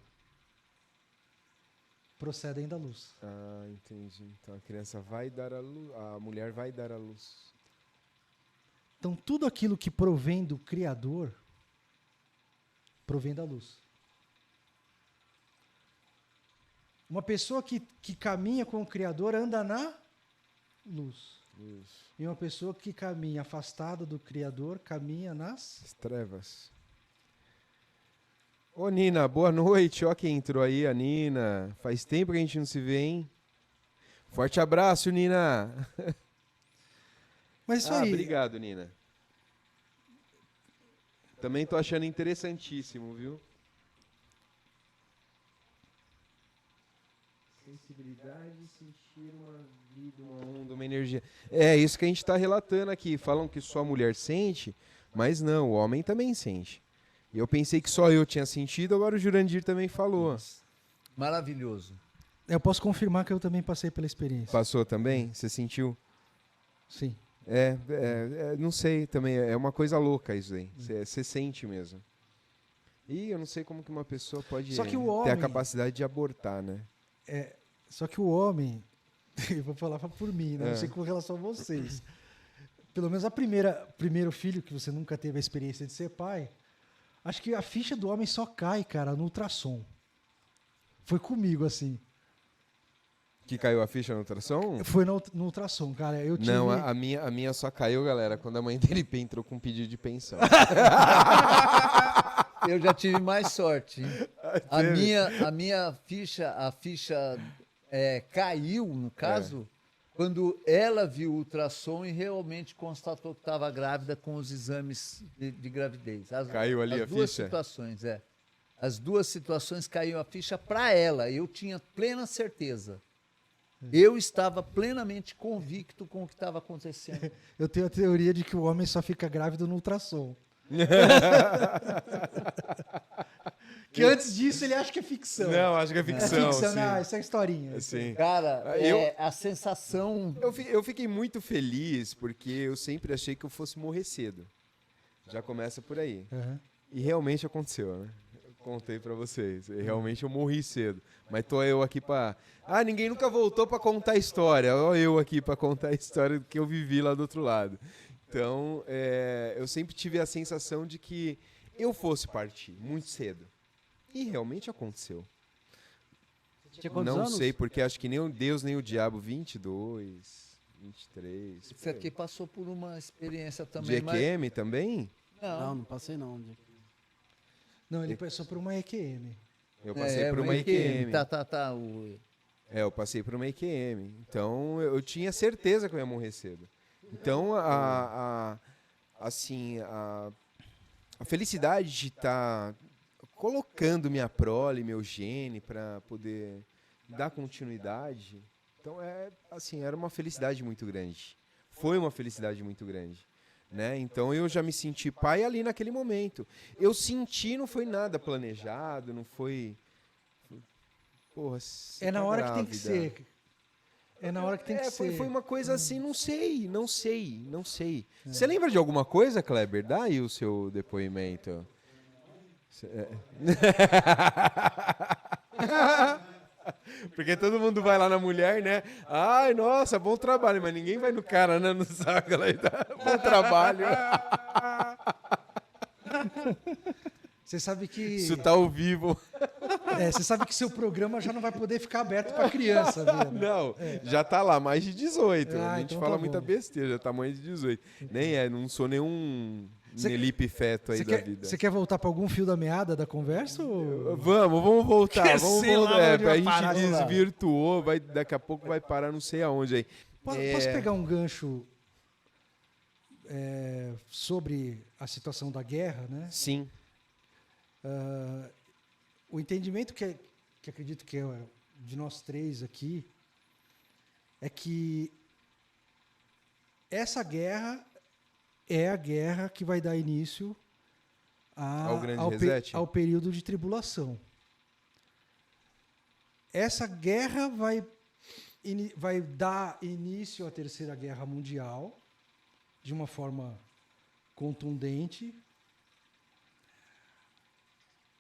B: procedem da luz.
A: Ah, entendi. Então a criança vai dar a luz, a mulher vai dar a luz.
B: Então, tudo aquilo que provém do Criador provém da luz. Uma pessoa que caminha com o Criador anda na luz. E uma pessoa que caminha afastada do Criador caminha nas...
A: As trevas. Ô, Nina, boa noite. Ó quem entrou aí, a Nina. Faz tempo que a gente não se vê, hein? Forte abraço, Nina.
B: Mas isso aí...
A: Obrigado, Nina. Também tô achando interessantíssimo, viu? Sensibilidade, sentir uma vida, uma onda, uma energia. É isso que a gente tá relatando aqui. Falam que só a mulher sente, mas não, o homem também sente. E eu pensei que só eu tinha sentido, agora o Jurandir também falou.
E: Maravilhoso.
B: Eu posso confirmar que eu também passei pela experiência.
A: Passou também? Você sentiu?
B: Sim.
A: Não sei também, é uma coisa louca isso aí. Você sente mesmo. E eu não sei como que uma pessoa pode
B: Só que o
A: ter a
B: homem-
A: capacidade de abortar, né?
B: Só que o homem, eu vou falar por mim, né?
A: É.
B: Não sei com relação a vocês. Pelo menos primeiro filho, que você nunca teve a experiência de ser pai, acho que a ficha do homem só cai, cara, no ultrassom. Foi comigo, assim.
A: Que caiu a ficha no ultrassom?
B: Foi no ultrassom, cara. Eu tive...
A: Não, a minha só caiu, galera, quando a mãe dele entrou com um pedido de pensão.
E: Eu já tive mais sorte. Hein? A
A: Teve?
E: minha ficha caiu, no caso, quando ela viu o ultrassom e realmente constatou que estava grávida com os exames de gravidez.
A: Caiu ali
E: as
A: a
E: duas
A: ficha?
E: situações, As duas situações caiu a ficha para ela. Eu tinha plena certeza. Eu estava plenamente convicto com o que estava acontecendo.
B: Eu tenho a teoria de que o homem só fica grávido no ultrassom. Que antes disso ele acha que é ficção.
A: Não, acho que é
B: É
A: ficção,
B: ficção,
A: sim.
B: não, isso é historinha.
A: Sim.
E: Cara,
A: Eu-
E: a sensação.
A: Eu fiquei muito feliz porque eu sempre achei que eu fosse morrer cedo. Já começa por aí.
B: Uhum.
A: E realmente aconteceu, né? Eu contei pra vocês. E realmente eu morri cedo. Mas tô eu aqui pra... ninguém nunca voltou pra contar a história. Ó, eu aqui pra contar a história que eu vivi lá do outro lado. Então, eu sempre tive a sensação de que eu fosse partir muito cedo. E realmente aconteceu.
C: Tinha quantos
A: Não
C: anos?
A: sei, porque acho que nem o Deus nem o diabo, 22, 23.
E: Você aqui passou por uma experiência
A: De
E: também.
A: EQM também?
C: Não, não passei não.
B: Não, ele passou por uma EQM.
A: Eu passei por uma EQM.
E: Tá.
A: Eu passei por uma EQM. Então, eu tinha certeza que eu ia morrer cedo. Então, a felicidade de estar colocando minha prole, meu gene, para poder dar continuidade. Então, era uma felicidade muito grande. Foi uma felicidade muito grande. Né? Então, eu já me senti pai ali naquele momento. Eu senti, não foi nada planejado, não foi... Porra, você
B: É na
A: tá
B: hora que tem que
A: grávida.
B: ser. É na hora que tem que ser.
A: Foi uma coisa assim, não sei. Você lembra de alguma coisa, Kleber? Dá aí o seu depoimento. Porque todo mundo vai lá na mulher, né? Ai, nossa, bom trabalho. Mas ninguém vai no cara, né? No saco lá e dá bom trabalho.
B: Você sabe que...
A: Isso tá ao vivo.
B: Você sabe que seu programa já não vai poder ficar aberto para criança, viu?
A: Não, já tá lá, mais de 18.
B: Ah,
A: A gente
B: então
A: fala
B: tá
A: muita
B: bom.
A: besteira, já tá mais de 18. Não sou nenhum Nelipe feto aí
B: Você
A: da
B: quer,
A: vida.
B: você quer voltar para algum fio da meada da conversa? Ou...
A: Vamos voltar.
B: Quer
A: Vamos
B: sei lá
A: voltar.
B: onde vai
A: A
B: parar,
A: gente
B: sei lá.
A: desvirtuou, daqui a pouco vai parar não sei aonde aí.
B: Posso pegar um gancho sobre a situação da guerra, né?
A: Sim.
B: O entendimento que acredito que é de nós três aqui é que essa guerra é a guerra que vai dar início
A: Ao grande reset?
B: ao período de tribulação. Essa guerra vai dar início à Terceira Guerra Mundial de uma forma contundente.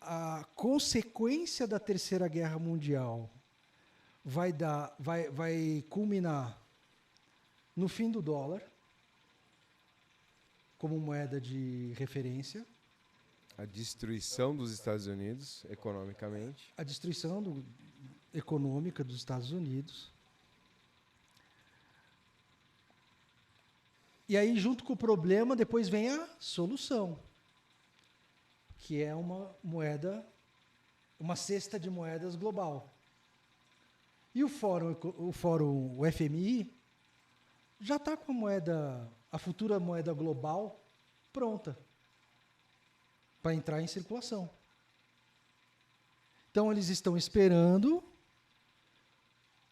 B: A consequência da Terceira Guerra Mundial vai culminar no fim do dólar como moeda de referência,
A: A destruição dos Estados Unidos, economicamente.
B: a destruição econômica dos Estados Unidos. E aí, junto com o problema, depois vem a solução, que é uma moeda, uma cesta de moedas global. E o FMI, já está com a futura moeda global pronta para entrar em circulação. Então, eles estão esperando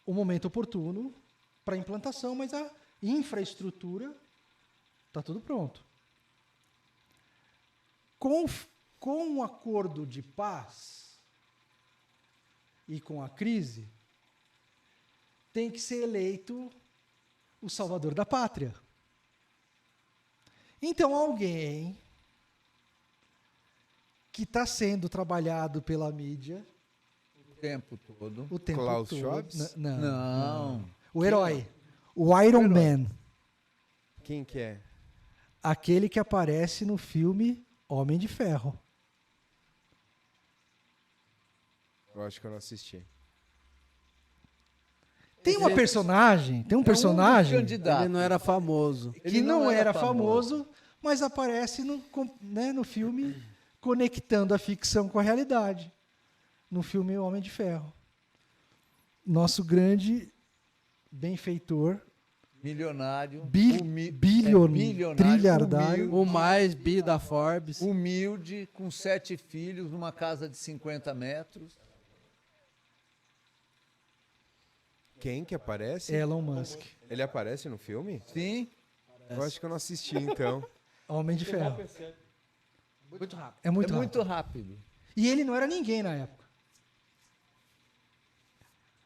B: o momento oportuno para a implantação, mas a infraestrutura está tudo pronto. Com um acordo de paz e com a crise, tem que ser eleito o salvador da pátria. Então, alguém que está sendo trabalhado pela mídia
E: O tempo todo.
B: o tempo
A: Klaus
B: todo.
A: Schwab?
E: Não.
B: O herói. O Iron Man.
A: Quem que é?
B: Aquele que aparece no filme Homem de Ferro.
A: Eu acho que eu não assisti.
B: Tem um personagem
E: Candidato.
C: Ele não era famoso.
B: que
E: Ele
B: não
E: não
B: era
E: era
B: famoso, mas aparece no filme conectando a ficção com a realidade. No filme Homem de Ferro. Nosso grande benfeitor,
E: Milionário.
B: bilionário, trilhardário.
C: O mais bi da Forbes.
E: Humilde, com 7 filhos, numa casa de 50 metros.
A: Quem que aparece?
B: Elon Musk.
A: Ele aparece no filme?
E: Sim.
A: Eu acho que eu não assisti, então.
B: Homem de Ferro.
C: Muito rápido.
B: É muito
E: É
B: rápido.
E: muito rápido.
B: E ele não era ninguém na época.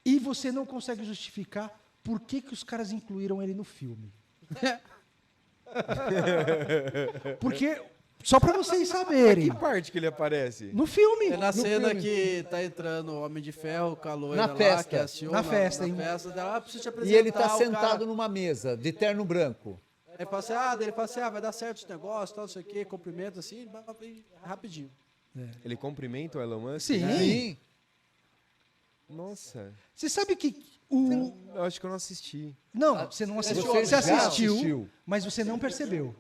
B: E você não consegue justificar por que os caras incluíram ele no filme. Porque, só para vocês saberem,
A: Que parte que ele aparece?
B: no filme.
C: É na cena
E: filme.
C: que tá entrando o Homem de Ferro com a loira
E: Na
C: lá,
E: festa.
C: que aciona,
B: Na festa, hein?
C: na festa dela. Preciso te
E: E
C: apresentar.
E: ele está
C: o
E: sentado
C: cara.
E: numa mesa, de terno branco.
C: Ele fala assim, ele fala assim, vai dar certo esse negócio, tal, não sei o quê, cumprimento assim, rapidinho.
A: Ele cumprimenta o Elon Musk?
B: Sim.
E: Sim.
A: Nossa.
B: Você sabe que o...
A: Eu acho que eu não assisti.
B: Não, você não assistiu.
E: Você
B: Você
E: já
B: assistiu,
E: assistiu.
B: mas você não percebeu.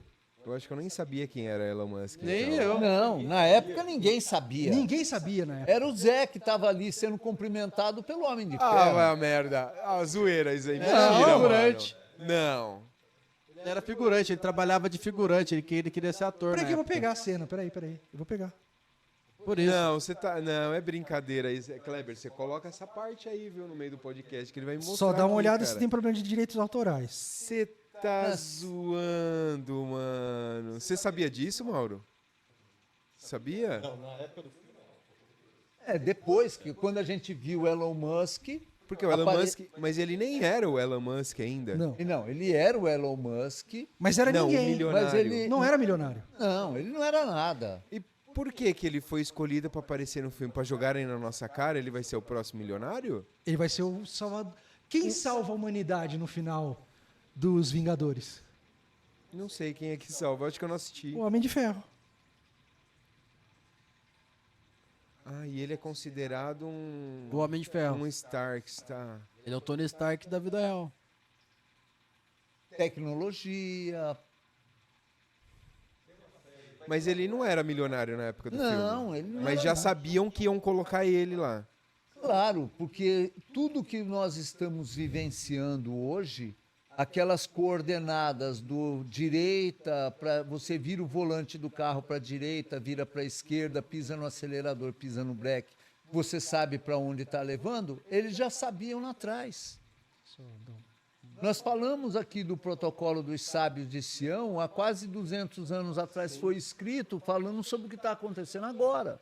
A: Eu acho que eu nem sabia quem era Elon Musk.
C: Nem
A: então.
C: eu.
E: Não, na época ninguém sabia.
B: Ninguém sabia na época.
E: Era o Zé que estava ali sendo cumprimentado pelo Homem de Ferro.
A: Ah, vai a merda. Ah, zoeira isso aí.
C: Não,
A: Mentira,
C: figurante.
A: mano. Não.
C: Ele era figurante, ele trabalhava de figurante, ele queria ser ator.
B: Peraí
C: na
B: que eu vou
C: época.
B: pegar a cena, peraí. Eu vou pegar.
C: Por isso.
A: Não, você tá. Não, é brincadeira isso. Kleber, você coloca essa parte aí, viu, no meio do podcast, que ele vai me mostrar.
B: Só dá uma
A: aqui,
B: olhada
A: cara.
B: se tem problema de direitos autorais.
A: Você tá zoando, mano. Você sabia disso, Mauro? Sabia?
E: Depois que quando a gente viu o Elon Musk,
A: Porque o Elon Musk. Mas ele nem era o Elon Musk ainda.
B: Não.
E: e não, ele era o Elon Musk,
B: Mas era
A: Não, o
B: ninguém.
A: milionário.
E: mas ele
B: Não era milionário.
E: não, ele não era nada.
A: E por que que ele foi escolhido pra aparecer no filme? Pra jogarem na nossa cara? Ele vai ser o próximo milionário?
B: Ele vai ser o salvador. Quem salva a humanidade no final dos Vingadores?
A: Não sei quem é que salva. Acho que eu não assisti.
B: O Homem de Ferro.
A: Ah, e ele é considerado um.
C: O Homem de Ferro.
A: Um Stark, tá?
C: Ele é o Tony Stark da vida real.
E: Tecnologia.
A: Mas ele não era milionário na época do filme.
E: Não, ele não
A: Mas
E: era
A: já
E: nada.
A: sabiam que iam colocar ele lá.
E: Claro, porque tudo que nós estamos vivenciando hoje, aquelas coordenadas do direita, para você vira o volante do carro para a direita, vira para a esquerda, pisa no acelerador, pisa no breque, você sabe para onde está levando, eles já sabiam lá atrás. Nós falamos aqui do protocolo dos sábios de Sião, há quase 200 anos atrás foi escrito falando sobre o que está acontecendo agora.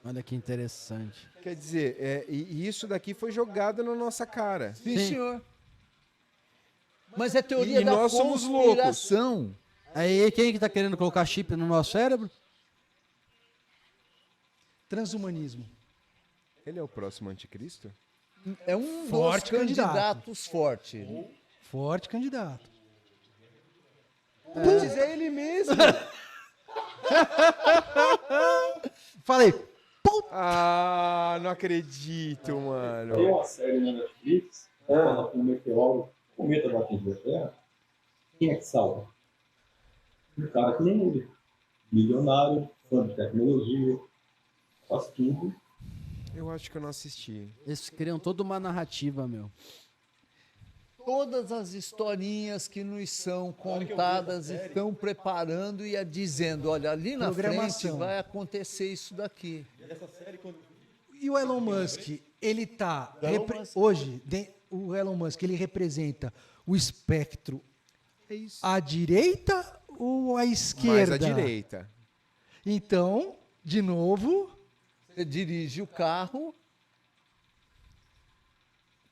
C: Olha que interessante.
A: Quer dizer, e isso daqui foi jogado na nossa cara.
E: Sim, senhor. Mas é teoria
A: E
E: da
A: nós somos loucos.
E: conspiração.
C: Aí, quem que tá querendo colocar chip no nosso cérebro?
B: Transhumanismo.
A: Ele é o próximo anticristo?
E: É um
B: Forte
E: dos
B: candidato.
E: candidatos forte.
B: Forte candidato.
A: Putz, é ele mesmo.
B: Falei,
A: Ah, não acredito, mano.
D: Tem uma série na Netflix, fala com um meteoro, cometa batendo na Terra. Quem é que salva? Um cara que nem ele. Milionário, fã de tecnologia, faz tudo.
A: Eu acho que eu não assisti.
C: Eles criam toda uma narrativa, meu.
E: Todas as historinhas que nos são contadas estão preparando e dizendo, olha, ali na frente
B: Programação.
E: vai acontecer isso daqui.
B: e o Elon Musk, ele tá...
E: Elon Musk.
B: Hoje, o Elon Musk, ele representa o espectro
A: É isso.
B: à direita ou à esquerda?
A: Mais à direita.
B: Então, de novo,
E: Você dirige o carro,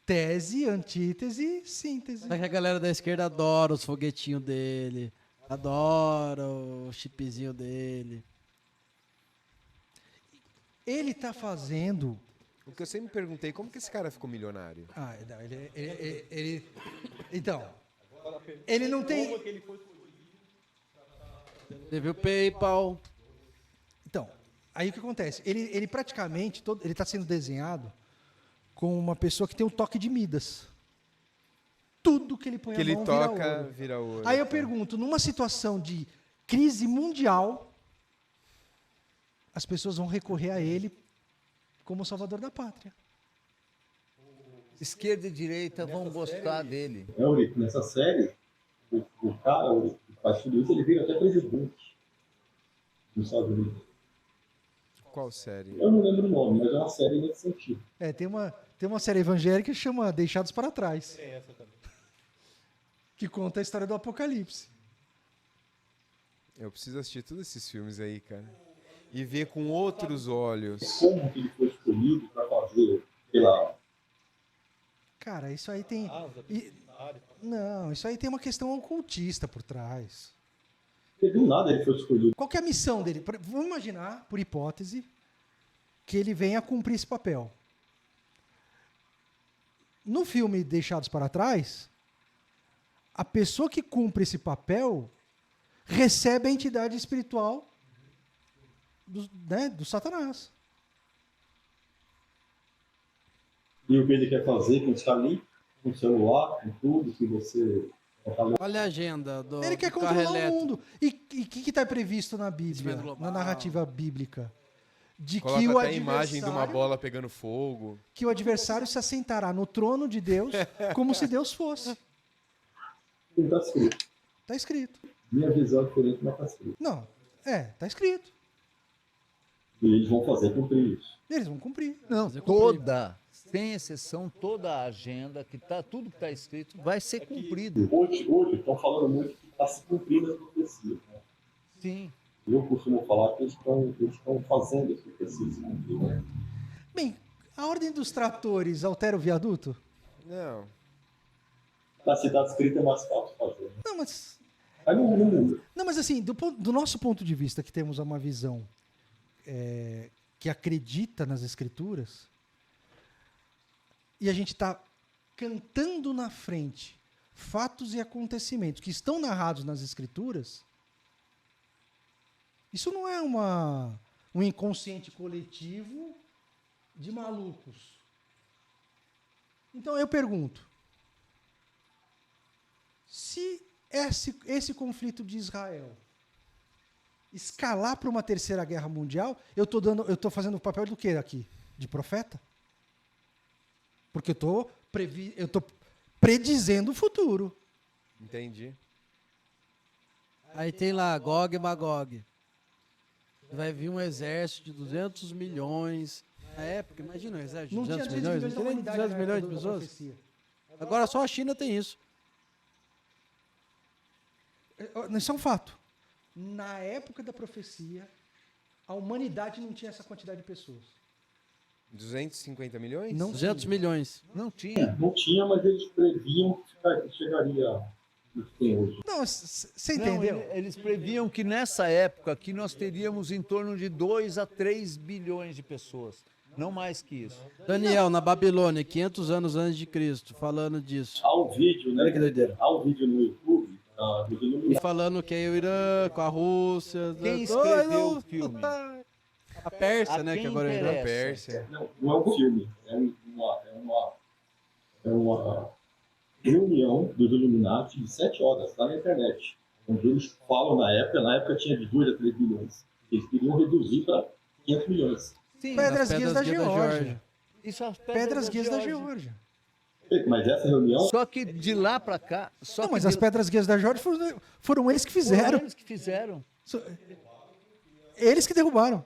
B: tese, antítese, síntese.
C: Só que a galera da esquerda adora os foguetinhos dele. Adora o chipzinho dele.
B: Ele tá fazendo...
A: O que eu sempre me perguntei, como que esse cara ficou milionário?
B: Ah, não, então, ele não tem...
C: Teve o PayPal.
B: Então, aí o que acontece? Ele praticamente, ele está sendo desenhado como uma pessoa que tem um toque de Midas. Tudo que ele põe
A: Que
B: a
A: ele
B: mão
A: toca,
B: vira
A: vira ouro.
B: ouro. Aí eu pergunto, numa situação de crise mundial, as pessoas vão recorrer a ele como salvador da pátria.
E: esquerda e direita vão gostar dele.
D: Eurico, nessa série, o cara que faz tudo isso, ele vira até presidente dos Estados Unidos.
A: Qual série?
D: Eu não lembro o nome, mas é uma série nesse sentido.
B: Tem uma série evangélica que chama Deixados para Trás.
F: Tem essa também.
B: Que conta a história do Apocalipse.
A: Eu preciso assistir todos esses filmes aí, cara. E ver com outros olhos.
D: Como que ele foi escolhido para fazer pela...
B: Cara, isso aí tem... Não, isso aí tem uma questão ocultista por trás.
D: Porque do nada ele foi escolhido.
B: Qual que é a missão dele? Vamos imaginar, por hipótese, que ele venha cumprir esse papel. No filme Deixados para Trás, a pessoa que cumpre esse papel recebe a entidade espiritual do Satanás.
D: E o que ele quer fazer com está ali, com o celular, com tudo que você...
C: Olha a agenda do
B: Ele quer
C: do carro
B: controlar o
C: elétrico.
B: mundo. E o que está previsto na Bíblia,
C: Aquecimento global.
B: na narrativa bíblica? De
A: Coloca
B: que o
A: até a imagem de uma
B: adversário...
A: bola pegando fogo.
B: que o adversário se assentará no trono de Deus como se Deus fosse.
D: Não está escrito.
B: Está escrito.
D: Minha visão é diferente, mas está escrito.
B: Não, está escrito.
D: E eles vão fazer cumprir isso.
B: Eles vão cumprir.
E: Não, toda, sem exceção, toda a agenda, tudo que está escrito, vai ser cumprido.
D: Hoje estão falando muito que está se cumprindo as profecias. Né?
E: Sim.
D: Eu costumo falar que eles estão fazendo as profecias se cumprir. Né?
B: Bem, a ordem dos tratores altera o viaduto?
A: Não.
D: Na cidade escrita é mais fácil fazer. Né?
B: Não, mas...
D: Aí não muda.
B: Não, mas assim, do nosso ponto de vista, que temos uma visão que acredita nas escrituras, e a gente está cantando na frente fatos e acontecimentos que estão narrados nas escrituras, isso não é um inconsciente coletivo de malucos. Então eu pergunto, se esse conflito de Israel escalar para uma terceira guerra mundial, eu estou fazendo o papel do quê aqui? De profeta? Porque eu estou predizendo o futuro.
A: Entendi.
C: Aí tem lá Gog e Magog. Vai vir um exército de 200 milhões. Na época, imagina um exército de
B: Não tinha
C: 200 milhões.
B: da
C: Não tem nem
B: humanidade
C: 200
B: na
C: milhões
B: época
C: de
B: da
C: pessoas.
B: profecia.
C: Agora só a China tem isso.
B: Isso é um fato. Na época da profecia, a humanidade não tinha essa quantidade de pessoas.
A: 250 milhões?
B: Não
C: 200 milhões.
E: Não tinha.
D: Não tinha, mas eles previam que chegaria no que tem hoje.
B: Não, você
E: Não,
B: entendeu?
E: eles previam que nessa época aqui nós teríamos em torno de 2 a 3 bilhões de pessoas. Não mais que isso.
C: Daniel, na Babilônia, 500 anos antes de Cristo, falando disso.
D: Há um vídeo, né?
C: Olha que doideira.
D: Há um vídeo no YouTube, dos
C: E
D: Illuminati.
C: falando que é o Irã, com a Rússia.
E: Quem
C: né?
E: escreveu
C: Ai,
E: o filme?
C: A Pérsia,
E: A
C: né?
E: quem
C: Que agora é o Irã.
E: interessa?
A: Pérsia.
D: Não é um filme, é uma reunião dos Illuminati de 7 horas, está na internet. Onde eles falam na época tinha de 2 a 3 bilhões. Eles queriam reduzir para 500 milhões.
E: Sim,
B: Pedras
C: As
B: Guias da Geórgia.
C: Geórgia.
E: isso é as
B: Pedras Guias da
E: Geórgia.
B: Geórgia.
D: Mas essa reunião,
E: Só que de lá pra cá. Só
B: Não,
E: que
B: mas
E: de
B: as
E: lá-
B: Pedras Guias da Geórgia foram eles que
E: foram
B: fizeram.
E: eles que fizeram.
B: Eles que derrubaram.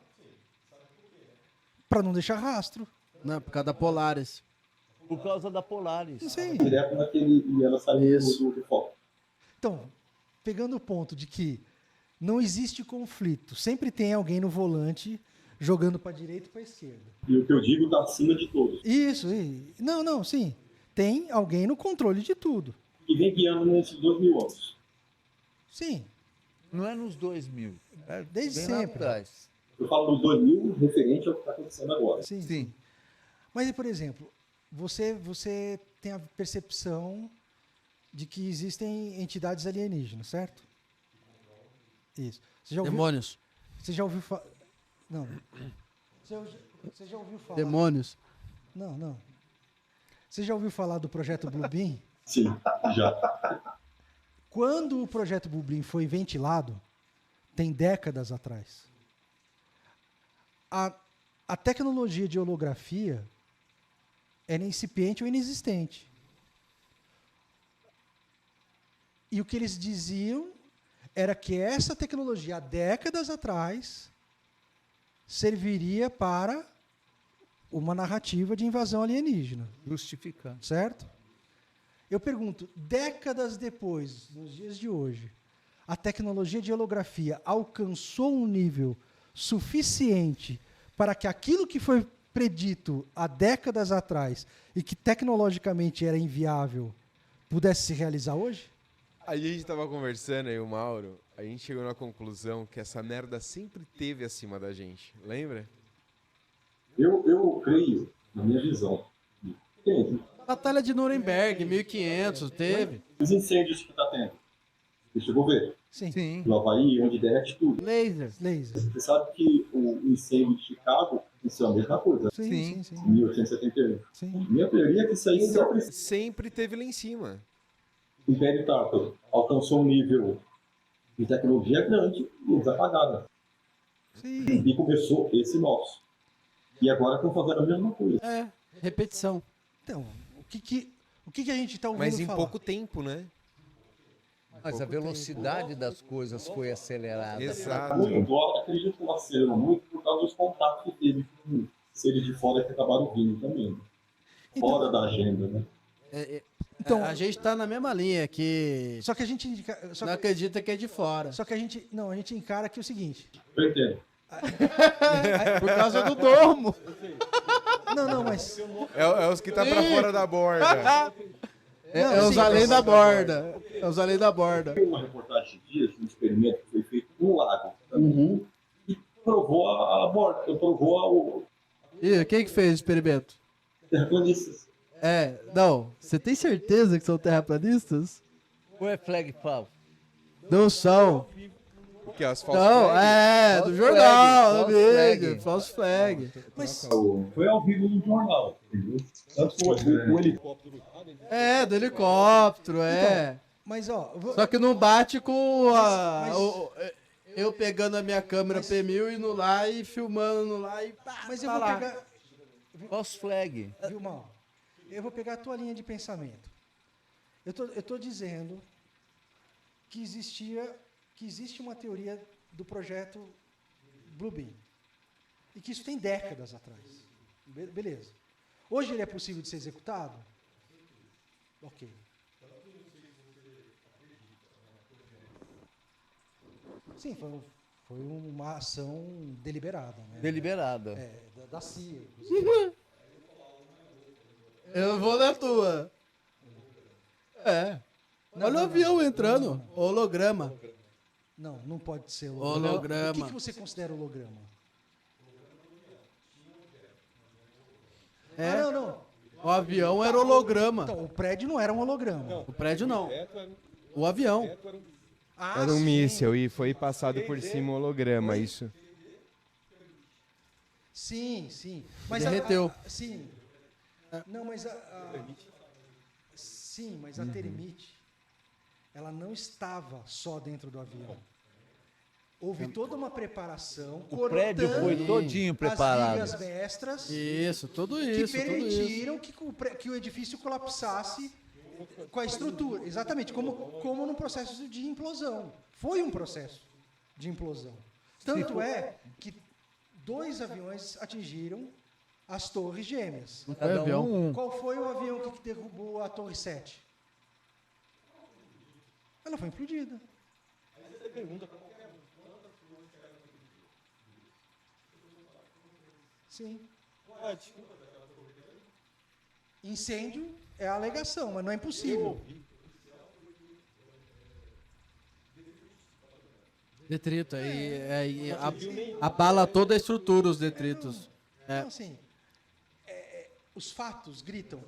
B: Pra não deixar rastro.
C: Não, por causa da Polaris.
E: Por causa da Polaris.
B: Não sei.
D: direto naquele. E ela saiu
C: Isso.
D: do foco.
B: Então, pegando o ponto de que não existe conflito, sempre tem alguém no volante jogando para direita e para esquerda.
D: E o que eu digo está acima de todos.
B: Isso, não, sim. Tem alguém no controle de tudo.
D: E vem guiando nesses 2000 anos.
B: Sim,
E: Não é nos 2000. É
B: Desde
E: bem lá
B: sempre.
E: atrás.
D: Eu falo dos 2000 referente ao que está acontecendo agora.
B: sim.
E: Sim.
B: Mas, por exemplo, você tem a percepção de que existem entidades alienígenas, certo? Isso.
C: Demônios.
B: Você já ouviu falar... Não. Você já ouviu falar...
C: Demônios.
B: Não. Você já ouviu falar do projeto Bluebeam?
D: Sim, já.
B: Quando o projeto Bluebeam foi ventilado, tem décadas atrás, a tecnologia de holografia era incipiente ou inexistente. E o que eles diziam era que essa tecnologia, há décadas atrás, serviria para uma narrativa de invasão alienígena.
E: Justificar.
B: Certo? Eu pergunto, décadas depois, nos dias de hoje, a tecnologia de holografia alcançou um nível suficiente para que aquilo que foi predito há décadas atrás e que tecnologicamente era inviável pudesse se realizar hoje?
A: Aí a gente tava conversando aí, o Mauro, a gente chegou na conclusão que essa merda sempre teve acima da gente, lembra?
D: Eu creio, na minha visão, tem
C: Batalha de Nuremberg, 1500, teve.
D: os incêndios que está tendo. Você chegou a ver?
B: Sim.
E: Sim.
D: No Havaí, onde derrete tudo.
C: Laser.
B: Laser.
D: Você sabe que o incêndio de Chicago aconteceu a mesma coisa,
B: Sim.
D: em 1871.
B: Sim.
D: Minha teoria é que isso aí sempre
A: Sempre teve lá em cima.
D: o Império Tártaro alcançou um nível de tecnologia grande e eles apagaram.
B: Sim.
D: E começou esse nosso. E agora estão fazendo a mesma coisa.
C: É, repetição.
B: Então, o que a gente está ouvindo
A: Mas em
B: falar?
A: pouco tempo, né?
E: Mas a velocidade das coisas foi acelerada.
A: Exato.
D: Eu acredito que ela acelerou muito por causa dos contatos que teve com seres de fora que acabaram vindo também. Fora da agenda, né?
B: Então-
C: A gente tá na mesma linha que
B: Só que a gente
C: não acredita que é de fora.
B: só que a gente encara que é o seguinte.
D: Eu entendo.
C: Por causa do domo.
B: Não, mas
A: É os que tá pra fora da borda.
C: É os
B: sim,
C: além
B: mas-
C: da borda. É os além da borda.
D: Tem uma reportagem de dias, um experimento que foi feito num lago. E provou a borda, provou
C: E quem que fez o experimento?
D: terraplanistas.
C: Não. Você tem certeza que são terraplanistas?
E: Ou é flag falso?
C: Não são.
A: O que? As falsas
C: Não,
A: flags?
C: do
E: False
C: jornal,
E: flag,
C: da
E: false
C: mídia,
E: flag.
C: false flag.
D: Foi ao vivo no jornal, entendeu? Tanto que o helicóptero.
C: Do helicóptero,
B: Mas, ó,
C: Só que não bate com
B: Mas-
C: eu pegando a minha câmera P1000 indo lá e filmando lá e
B: mas
C: tá
B: eu vou
C: lá.
B: pegar,
E: False flag.
B: viu, Mal? Eu vou pegar a tua linha de pensamento. Eu tô dizendo que existe uma teoria do projeto Bluebeam. E que isso tem décadas atrás. Beleza. Hoje ele é possível de ser executado? Ok. Sim, foi uma ação deliberada, né?
E: Deliberada.
B: Da CIA. inclusive.
C: Eu vou na tua. Olha o avião entrando. Holograma.
B: Não pode ser holograma.
C: Holograma.
B: O que você considera holograma? Não.
C: O avião era holograma.
B: Então, o prédio não era um holograma.
C: O prédio não. O avião.
A: Era um
B: Ah,
A: Era um
B: sim.
A: míssil e foi passado por cima o holograma, isso.
B: Sim, sim. Mas
C: Derreteu.
B: sim. Não, mas sim, mas a termite, ela não estava só dentro do avião. Houve toda uma preparação,
E: O prédio foi todinho preparado.
B: as vigas mestras
C: Isso, tudo
B: que
C: isso, tudo isso.
B: permitiram que o edifício colapsasse com a estrutura. Exatamente, como num processo de implosão. Foi um processo de implosão. Tanto é que 2 aviões atingiram as torres gêmeas.
E: Cada
C: avião.
E: um.
B: Qual foi o avião que derrubou a torre 7? Ela foi implodida. Sim. Incêndio é a alegação, mas não é impossível.
C: Detrito, aí abala toda a estrutura, os detritos.
B: Então, assim, os fatos gritam.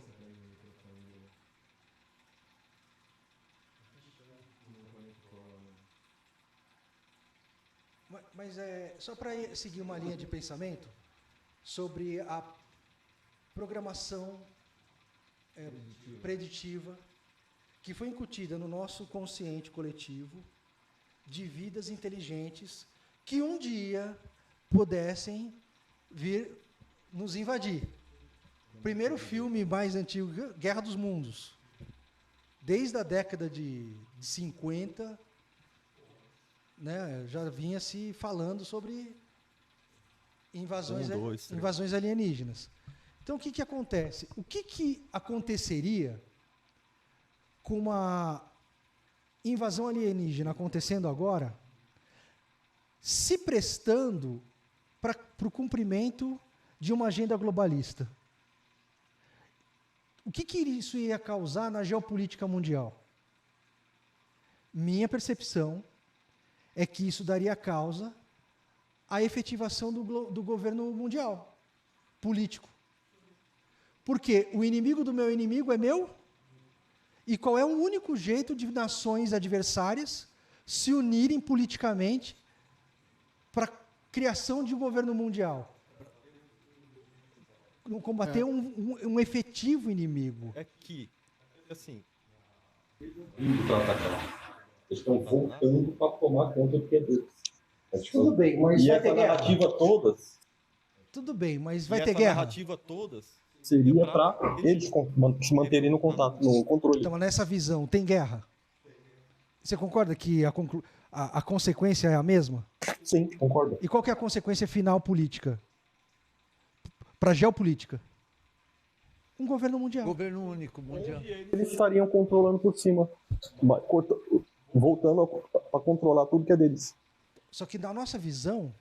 B: Mas só para seguir uma linha de pensamento sobre a programação preditiva que foi incutida no nosso consciente coletivo de vidas inteligentes que um dia pudessem vir nos invadir. Primeiro filme mais antigo, Guerra dos Mundos. Desde a década de 50, né, já vinha se falando sobre invasões alienígenas. Então, o que acontece? O que aconteceria com uma invasão alienígena acontecendo agora, se prestando para o cumprimento de uma agenda globalista? O que isso ia causar na geopolítica mundial? Minha percepção é que isso daria causa à efetivação do governo mundial, político. Porque o inimigo do meu inimigo é meu? E qual é o único jeito de nações adversárias se unirem politicamente para a criação de um governo mundial? Combater um efetivo inimigo.
F: É que, assim,
D: Para atacar. Eles estão voltando para tomar conta do que é deles.
B: Tudo bem, mas
D: E
B: vai
D: essa
B: ter guerra.
D: narrativa todas
B: Tudo bem, mas
F: e
B: vai ter
F: essa
B: guerra.
F: narrativa todas
D: seria para eles se manterem no contato, no controle.
B: Então, nessa visão, tem guerra? Você concorda que a consequência é a mesma?
D: Sim, concordo.
B: E qual que é a consequência final política? Para a geopolítica? Um governo mundial.
E: Governo único mundial.
D: Eles estariam controlando por cima, voltando para controlar tudo que é deles.
B: Só que na nossa visão,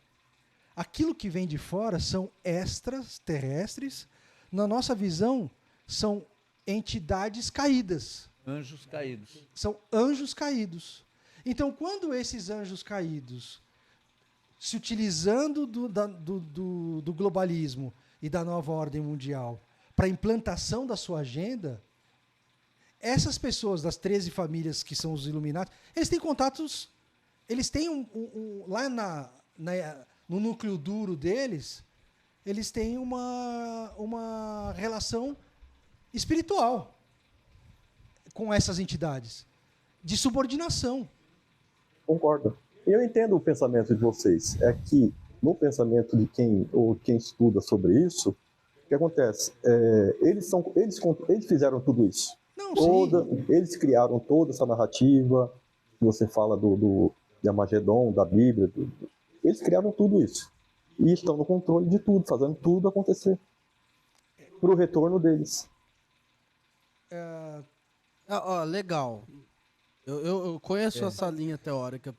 B: aquilo que vem de fora são extraterrestres. Na nossa visão, são entidades caídas.
E: Anjos caídos.
B: São anjos caídos. Então, quando esses anjos caídos, se utilizando do globalismo e da nova ordem mundial para a implantação da sua agenda, essas pessoas das 13 famílias que são os Illuminati, eles têm contatos, eles têm lá no núcleo duro deles, eles têm uma relação espiritual com essas entidades, de subordinação.
D: Concordo. Eu entendo o pensamento de vocês. É que no pensamento de quem estuda sobre isso, o que acontece? Eles fizeram tudo isso.
B: Não, sim.
D: Eles criaram toda essa narrativa. Você fala de Armagedon, da Bíblia. Eles criaram tudo isso. E estão no controle de tudo, fazendo tudo acontecer. Para o retorno deles.
C: Legal. Eu conheço essa linha teórica,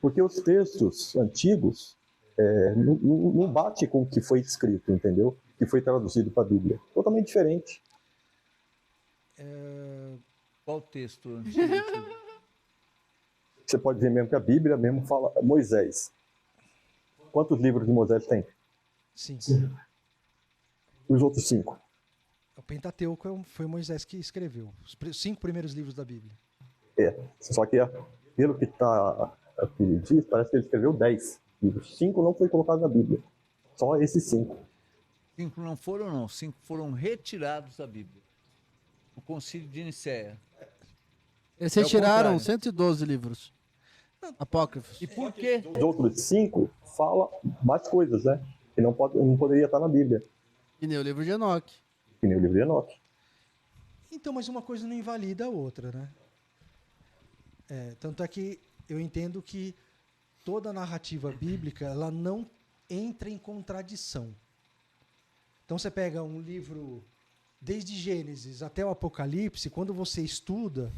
D: Porque os textos antigos não bate com o que foi escrito, entendeu? Que foi traduzido para a Bíblia. Totalmente diferente.
E: Qual texto?
D: Você pode ver mesmo que a Bíblia mesmo fala Moisés. Quantos livros de Moisés tem?
B: 5.
D: Os outros 5.
B: O Pentateuco foi Moisés que escreveu. Os 5 primeiros livros da Bíblia.
D: Só que, pelo que ele diz, parece que ele escreveu 10 livros. 5 não foi colocado na Bíblia. Só esses 5.
E: 5 não foram, não. 5 foram retirados da Bíblia. O Concílio de Nicéia.
C: Eles
E: É o
C: retiraram
E: contrário.
C: 112 livros apócrifos.
E: E por quê?
D: Os outros 5 falam mais coisas, né? Que não poderia estar na Bíblia.
C: E nem o livro de Enoque.
D: Que nem o livro de Enoque.
B: Então, mas uma coisa não invalida a outra, né? Tanto é que eu entendo que toda a narrativa bíblica ela não entra em contradição. Então você pega um livro desde Gênesis até o Apocalipse, quando você estuda,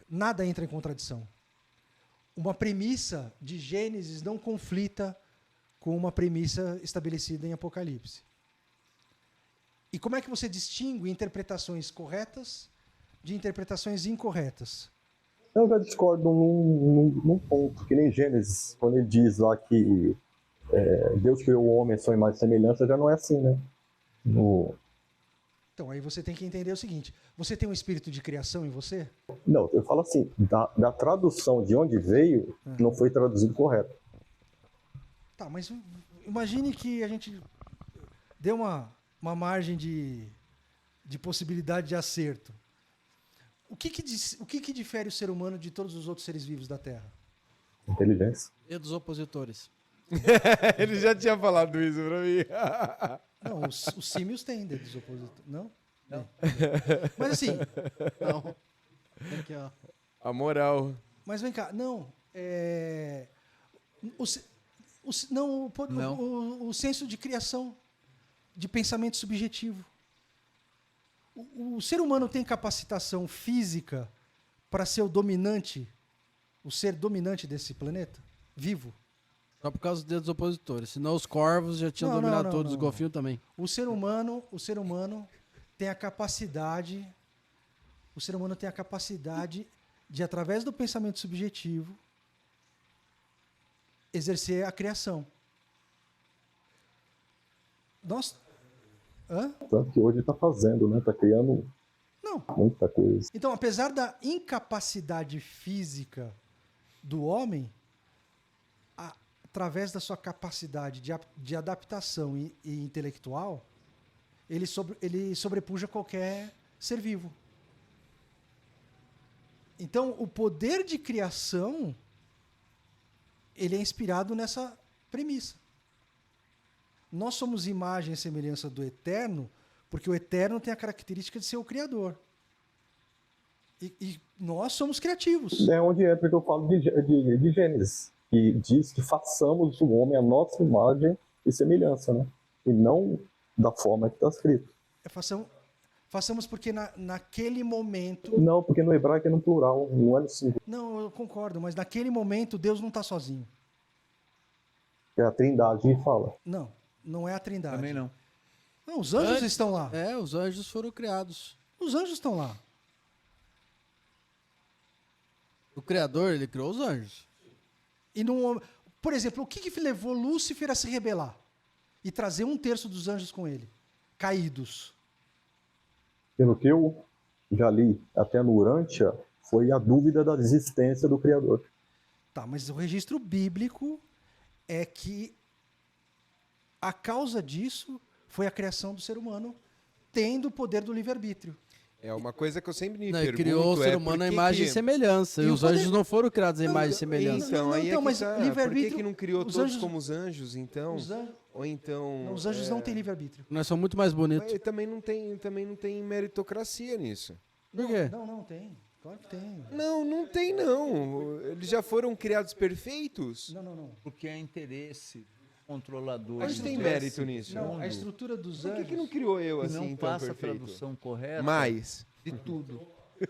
B: nada entra em contradição. Uma premissa de Gênesis não conflita com uma premissa estabelecida em Apocalipse. E como é que você distingue interpretações corretas de interpretações incorretas?
D: Eu já discordo num ponto, que nem Gênesis, quando ele diz lá que Deus criou o homem à sua imagem e semelhança, já não é assim, né?
B: Então, aí você tem que entender o seguinte, você tem um espírito de criação em você?
D: Não, eu falo assim, da tradução de onde veio, não foi traduzido correto.
B: Tá, mas imagine que a gente deu uma margem de possibilidade de acerto. O que difere o ser humano de todos os outros seres vivos da Terra?
D: Inteligência.
C: E dos opositores.
A: Ele já tinha falado isso pra mim.
B: Não, os símios têm dedos opositores. Não? Não. Mas assim,
C: Não. Aqui, ó.
A: A moral.
B: mas vem cá, não. O senso de criação, de pensamento subjetivo. O ser humano tem capacitação física para ser o ser dominante desse planeta? Vivo?
C: Só por causa dos dedos opositores. Senão os corvos já tinham dominado todos, os golfinhos também.
B: O ser humano tem a capacidade de, através do pensamento subjetivo, exercer a criação.
D: Tanto que hoje está fazendo, né? Está criando
B: Não.
D: muita coisa.
B: Então, apesar da incapacidade física do homem, através da sua capacidade de adaptação e intelectual, ele sobrepuja qualquer ser vivo. Então, o poder de criação, ele é inspirado nessa premissa. Nós somos imagem e semelhança do Eterno, porque o Eterno tem a característica de ser o Criador. E nós somos criativos.
D: É onde entra que eu falo de Gênesis, que diz que façamos o homem à nossa imagem e semelhança, né? E não da forma que está escrito.
B: Façamos porque naquele momento...
D: Não, porque no hebraico é no plural, não é no singular.
B: Não, eu concordo, mas naquele momento Deus não está sozinho.
D: É a Trindade que fala.
B: Não é a Trindade.
E: Também não.
B: Não, os anjos estão lá.
C: Os anjos foram criados.
B: Os anjos estão lá.
C: O Criador, ele criou os anjos.
B: Por exemplo, o que levou Lúcifer a se rebelar? E trazer 1/3 dos anjos com ele? Caídos.
D: Pelo que eu já li até no Urântia, foi a dúvida da existência do Criador.
B: Tá, mas o registro bíblico é que a causa disso foi a criação do ser humano tendo o poder do livre-arbítrio.
A: É uma coisa que eu sempre me
C: Não, ele
A: pergunto.
C: criou o ser humano à imagem e semelhança. E os anjos não foram criados à imagem e semelhança.
A: Então, aí é que
B: mas
A: tá. Por
B: livre-arbítrio,
A: que não criou
B: os
A: todos
B: anjos-
A: como os anjos, então? Ou então...
B: Os anjos não têm livre-arbítrio.
C: Nós somos muito mais bonitos.
A: Mas também não tem meritocracia nisso.
C: Por quê?
B: Não tem. Claro que tem.
A: Não tem não. Eles já foram criados perfeitos?
B: Não.
E: Porque é interesse controlador.
A: Mas tem
E: do
A: mérito nisso.
B: Não, a
E: mundo,
B: estrutura dos
A: Por
B: anjos...
A: que não criou eu
E: que
A: assim
E: não
A: então
E: passa a
A: perfeito?
E: tradução correta
A: Mais.
E: de tudo.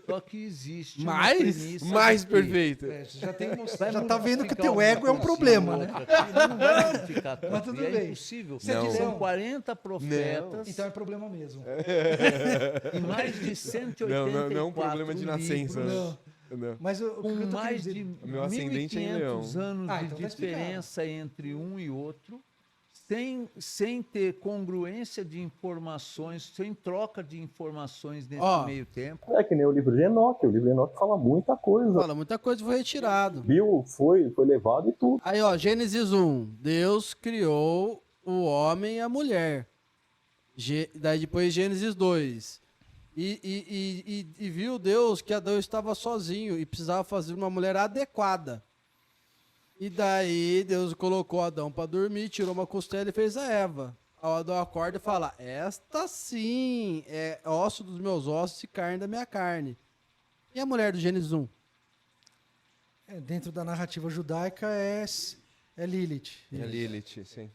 E: Só que existe
C: Mais?
E: uma premissa
A: Mais
E: de que
A: perfeito.
E: vai
B: tá vendo que
E: modificar
B: teu
E: uma
B: ego é um
E: coisa
B: problema,
E: ou
B: né?
E: outra aqui, não vai modificar tudo.
B: Mas tudo
E: E é
B: bem.
E: impossível.
B: Você
A: Não.
E: São 40 profetas
B: Então é problema mesmo.
E: e mais de 184
A: Não é um problema de nascença.
E: livros,
A: Não.
B: Mas o que eu
E: com
B: tô
E: mais
B: querendo
E: de
B: dizer...
A: O meu ascendente é em Leão.
E: 1.500 anos
B: Ah,
E: de
B: então tá explicado.
E: diferença entre um e outro. sem ter congruência de informações, sem troca de informações nesse
C: Ó.
E: meio tempo.
D: É que nem o livro de Enoque. O livro de Enoque fala muita coisa.
C: Fala, muita coisa foi retirado.
D: Bill foi levado e tudo.
C: Aí, ó, Gênesis 1. Deus criou o homem e a mulher. Daí depois Gênesis 2. E viu Deus que Adão estava sozinho e precisava fazer uma mulher adequada. E daí Deus colocou Adão para dormir, tirou uma costela e fez a Eva. Aí Adão acorda e fala: esta sim é osso dos meus ossos e carne da minha carne. E a mulher do Gênesis 1?
B: Dentro da narrativa judaica é Lilith.
A: É Lilith, sim.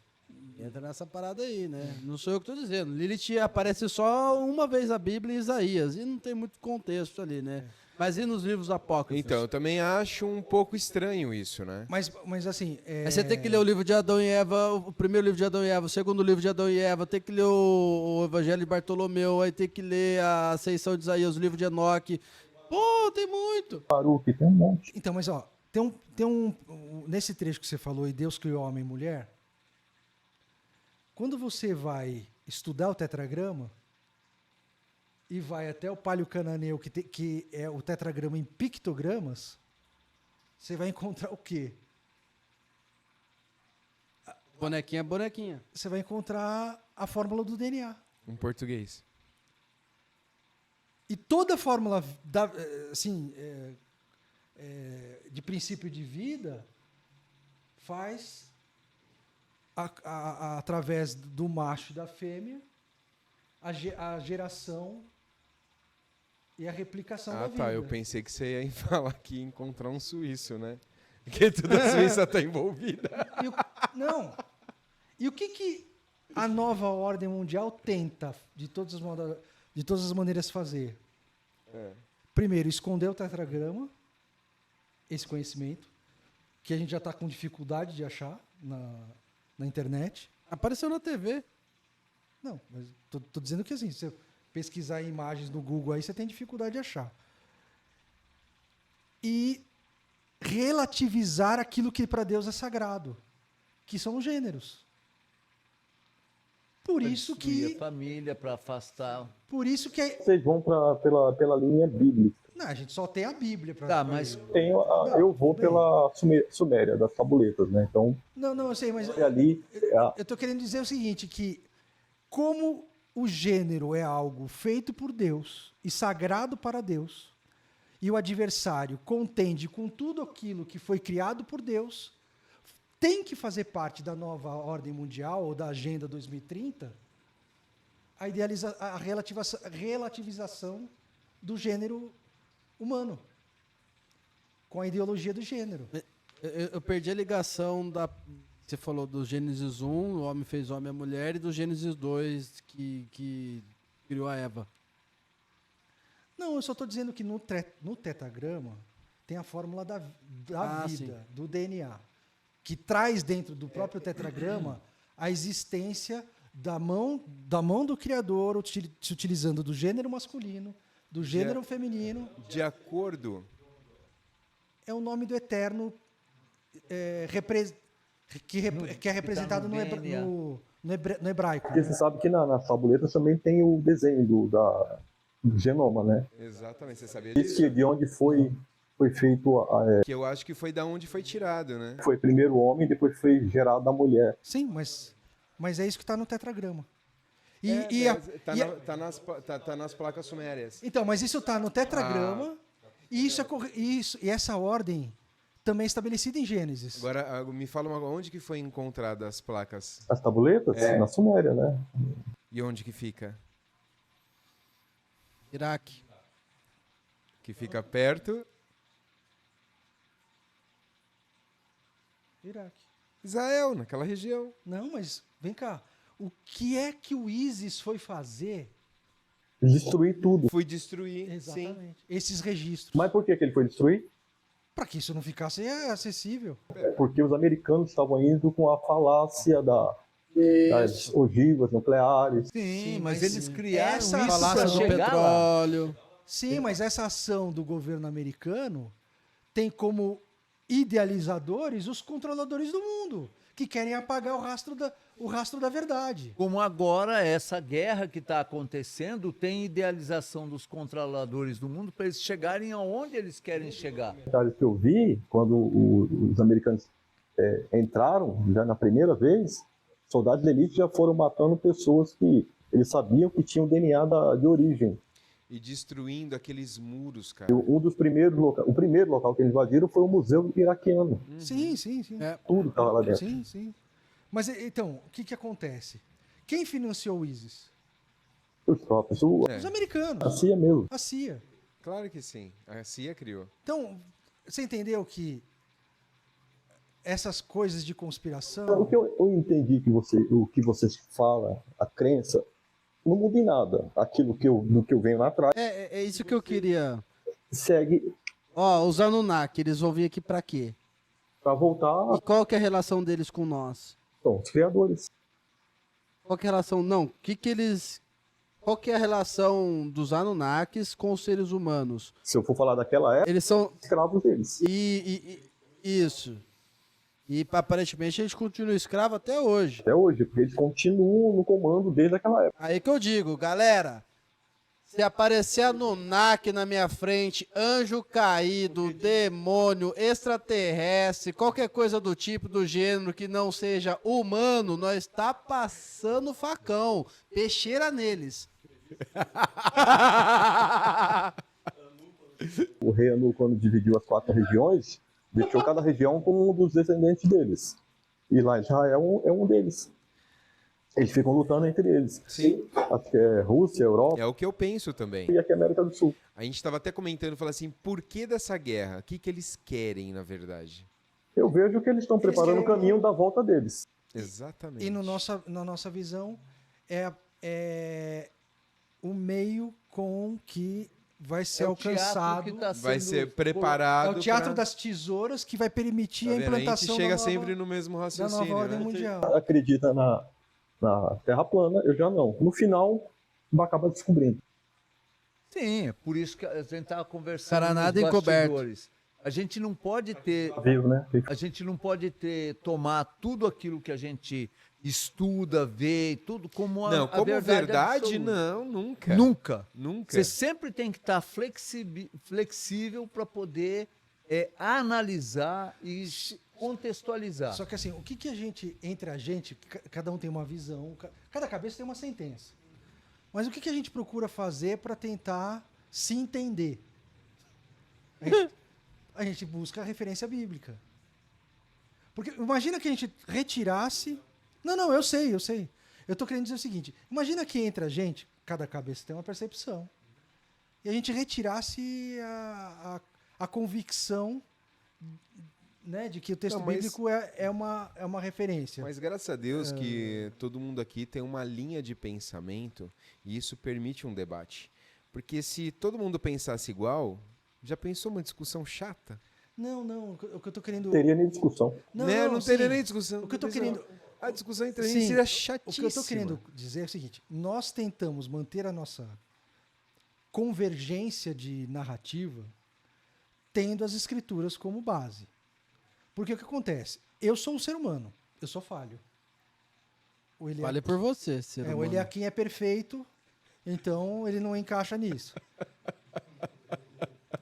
C: Entra nessa parada aí, né? Não sou eu que estou dizendo. Lilith aparece só uma vez na Bíblia em Isaías. E não tem muito contexto ali, né? Mas e nos livros apócrifos?
A: Então, eu também acho um pouco estranho isso, né?
B: Mas assim...
C: Aí você tem que ler o livro de Adão e Eva, o primeiro livro de Adão e Eva, o segundo livro de Adão e Eva, tem que ler o Evangelho de Bartolomeu, aí tem que ler a Ascensão de Isaías, o livro de Enoque. Pô, tem muito.
D: Baruque, tem um monte.
B: Então, mas ó, nesse trecho que você falou, e Deus criou homem e mulher, quando você vai estudar o tetragrama e vai até o paleo cananeu, que é o tetragrama em pictogramas, você vai encontrar o quê?
C: Bonequinha, bonequinha.
B: Você vai encontrar a fórmula do DNA.
A: Em português.
B: E toda a fórmula de princípio de vida faz através do macho e da fêmea a geração e a replicação da vida.
A: Ah, tá. Eu pensei que você ia falar que ia encontrar um suíço, né? Porque toda a Suíça está envolvida.
B: Não. E o que a nova ordem mundial tenta, de todas as maneiras, fazer? Primeiro, esconder o tetragrama, esse conhecimento, que a gente já está com dificuldade de achar na internet.
C: Apareceu na TV.
B: Não, mas tô dizendo que assim, se você pesquisar imagens no Google aí, você tem dificuldade de achar. E relativizar aquilo que para Deus é sagrado, que são os gêneros. Por isso
E: Destruir
B: que...
E: a família, para afastar.
B: Por isso que...
D: Vocês vão pela linha bíblica.
B: Não, a gente só tem a Bíblia para...
E: Tá, mas
D: Eu vou pela Suméria, das tabuletas, né? Então,
B: Não, eu sei, mas...
D: ali...
B: Eu estou querendo dizer o seguinte, que como o gênero é algo feito por Deus e sagrado para Deus, e o adversário contende com tudo aquilo que foi criado por Deus, tem que fazer parte da nova ordem mundial ou da Agenda 2030 a relativização do gênero humano, com a ideologia do gênero.
C: Eu perdi a ligação da... Você falou do Gênesis 1, o homem fez homem e a mulher, e do Gênesis 2, que criou a Eva.
B: Não, eu só estou dizendo que no tetragrama tem a fórmula da vida,
C: sim.
B: do DNA, que traz dentro do próprio tetragrama a existência da mão do Criador, se utilizando do gênero masculino, do gênero feminino.
A: De acordo...
B: É o nome do Eterno que é representado no hebraico.
D: Porque você sabe que nas tabuletas também tem o desenho do genoma, né?
A: Exatamente, você sabia
D: Diz
A: disso?
D: que de onde foi feito,
A: Que eu acho que foi da onde foi tirado, né?
D: foi primeiro o homem, depois foi gerado a mulher.
B: Sim, mas é isso que está no tetragrama.
A: Tá nas placas sumérias.
B: Então, mas isso está no tetragrama e e essa ordem também é estabelecida em Gênesis.
A: Agora, me fala onde que foi encontrada as placas?
D: As tabuletas? Na Suméria, né?
A: E onde que fica?
C: Iraque.
A: Que fica perto?
B: Iraque.
A: Israel, naquela região.
B: Não, mas vem cá. O que é que o ISIS foi fazer?
D: Destruir tudo.
A: Fui destruir, sim.
B: Exatamente. Esses registros.
D: Mas por que ele foi destruir?
B: Para que isso não ficasse acessível.
D: Porque os americanos estavam indo com a falácia das ogivas nucleares.
E: sim, mas eles criaram
B: Essa
E: isso
B: falácia
E: para
B: do
E: chegar lá.
C: petróleo.
B: Sim, mas essa ação do governo americano tem como idealizadores os controladores do mundo, que querem apagar o rastro da verdade.
E: Como agora, essa guerra que está acontecendo tem idealização dos controladores do mundo para eles chegarem aonde eles querem chegar.
D: Comentários que eu vi quando os americanos entraram, já na primeira vez, soldados de elite já foram matando pessoas que eles sabiam que tinham DNA de origem.
A: E destruindo aqueles muros, cara.
D: Um dos primeiros locais, o primeiro local que eles invadiram foi o Museu Iraquiano.
B: Sim.
D: Tudo estava lá dentro.
B: Sim. Mas então, o que acontece? Quem financiou o ISIS?
D: Os próprios,
B: Os americanos.
D: a CIA mesmo.
B: A CIA.
A: Claro que sim. A CIA criou.
B: Então, você entendeu que essas coisas de
D: O
B: conspiração...
D: que eu entendi o que você fala, a crença, não muda em nada. Aquilo do que eu venho lá atrás
C: É isso que eu queria.
D: segue
C: Ó, os Anunnaki, eles vão vir aqui pra quê?
D: para voltar
C: E qual que é a relação deles com nós?
D: são os criadores.
C: Qual que é a relação? Não, qual que é a relação dos Anunnakis com os seres humanos?
D: Se eu for falar daquela época,
C: Eles são...
D: escravos deles.
C: Isso. E aparentemente eles continuam escravos até hoje.
D: Até hoje, porque eles continuam no comando desde aquela época.
C: Aí que eu digo, galera, se aparecer Anunnaki na minha frente, anjo caído, demônio, extraterrestre, qualquer coisa do tipo, do gênero que não seja humano, nós está passando facão, peixeira neles.
D: O rei Anu, quando dividiu as 4 regiões, deixou cada região com um dos descendentes deles. E lá Israel é um deles. Eles ficam lutando entre eles.
A: Sim.
D: Acho que é Rússia, Europa
A: É o que eu penso também.
D: e aqui é América do Sul.
A: A gente estava até comentando, falando assim, por que dessa guerra? O que eles querem, na verdade?
D: Eu vejo que eles estão preparando o caminho da volta deles.
A: Exatamente.
B: E na nossa visão, é o meio com que vai ser
E: É o teatro
B: alcançado.
E: que tá
A: Vai
E: sendo
A: ser
B: É
A: preparado
B: o teatro
A: pra...
B: das tesouras que vai permitir
A: Tá
B: a
A: vendo? A gente
B: implantação
A: chega
B: da nova,
A: sempre no mesmo
B: da
A: raciocínio,
B: nova ordem
A: né?
B: mundial.
D: Acredita na Terra plana, eu já não. No final, vai acabar descobrindo.
E: Sim, é por isso que a gente estava conversando
C: Cara, nada
E: nos
C: encoberto.
E: bastidores. A gente não pode ter,
D: Vivo, né?
E: tomar tudo aquilo que a gente estuda, vê, tudo como
A: Não,
E: a
A: como verdade,
E: absoluta.
A: não, nunca.
E: Nunca.
A: Nunca.
E: Você sempre tem que estar flexível para poder analisar e contextualizar.
B: Só que assim, o que a gente, entre a gente, cada um tem uma visão, cada cabeça tem uma sentença. Mas o que a gente procura fazer para tentar se entender? A gente busca a referência bíblica. Porque imagina que a gente retirasse... Não, eu sei. Eu estou querendo dizer o seguinte, imagina que entre a gente, cada cabeça tem uma percepção, e a gente retirasse a convicção, né, de que o texto
A: Não, mas-
B: bíblico é uma referência.
A: Mas graças a Deus que todo mundo aqui tem uma linha de pensamento e isso permite um debate. Porque se todo mundo pensasse igual, já pensou uma discussão chata?
B: Não, o que eu estou querendo...
D: Não teria nem discussão.
A: Não teria
B: sim.
A: nem discussão.
B: O que eu tô querendo...
A: A discussão entre a
B: Sim,
A: gente seria
B: O
A: chatíssima.
B: que eu estou querendo dizer é o seguinte, nós tentamos manter a nossa convergência de narrativa tendo as escrituras como base. Porque o que acontece? Eu sou um ser humano, eu sou falho. O
C: Vale por você, ser
B: o
C: humano.
B: Eliakim é perfeito, então ele não encaixa nisso.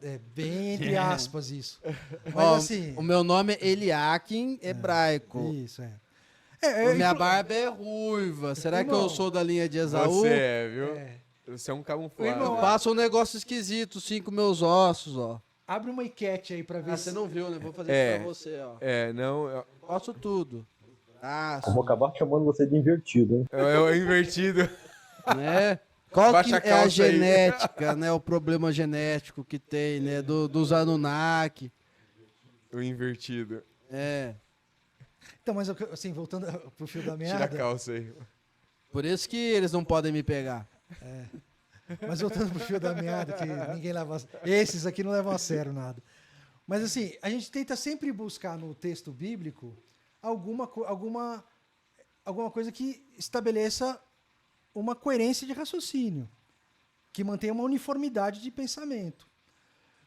B: É bem entre aspas isso. Mas
C: Ó,
B: assim...
C: o meu nome é Eliakim hebraico.
B: Isso,
C: Minha barba é ruiva. Será que eu
B: Irmão,
C: sou da linha de Esaú?
A: Você é, viu? Você é um camuflado.
C: Eu faço um negócio esquisito, sim, com meus ossos, ó.
B: Abre uma enquete aí pra ver
C: Ah,
B: se...
C: você não viu, né? Vou fazer
A: É.
C: isso pra você, ó.
A: Não,
C: Faço tudo.
D: Eu vou acabar chamando você de invertido, hein?
A: é o invertido.
C: Né? Qual
A: Baixa
C: que
A: a
C: é a
A: calça aí.
C: genética, né? O problema genético que tem, né? Dos Anunnaki.
A: O invertido.
C: É.
B: Então, mas assim, voltando pro fio da
A: Tira a
B: meada...
A: calça aí.
C: Por isso que eles não podem me pegar.
B: Mas voltando pro fio da meada, que ninguém leva... Esses aqui não levam a sério nada. Mas assim, a gente tenta sempre buscar no texto bíblico alguma coisa que estabeleça uma coerência de raciocínio, que mantenha uma uniformidade de pensamento.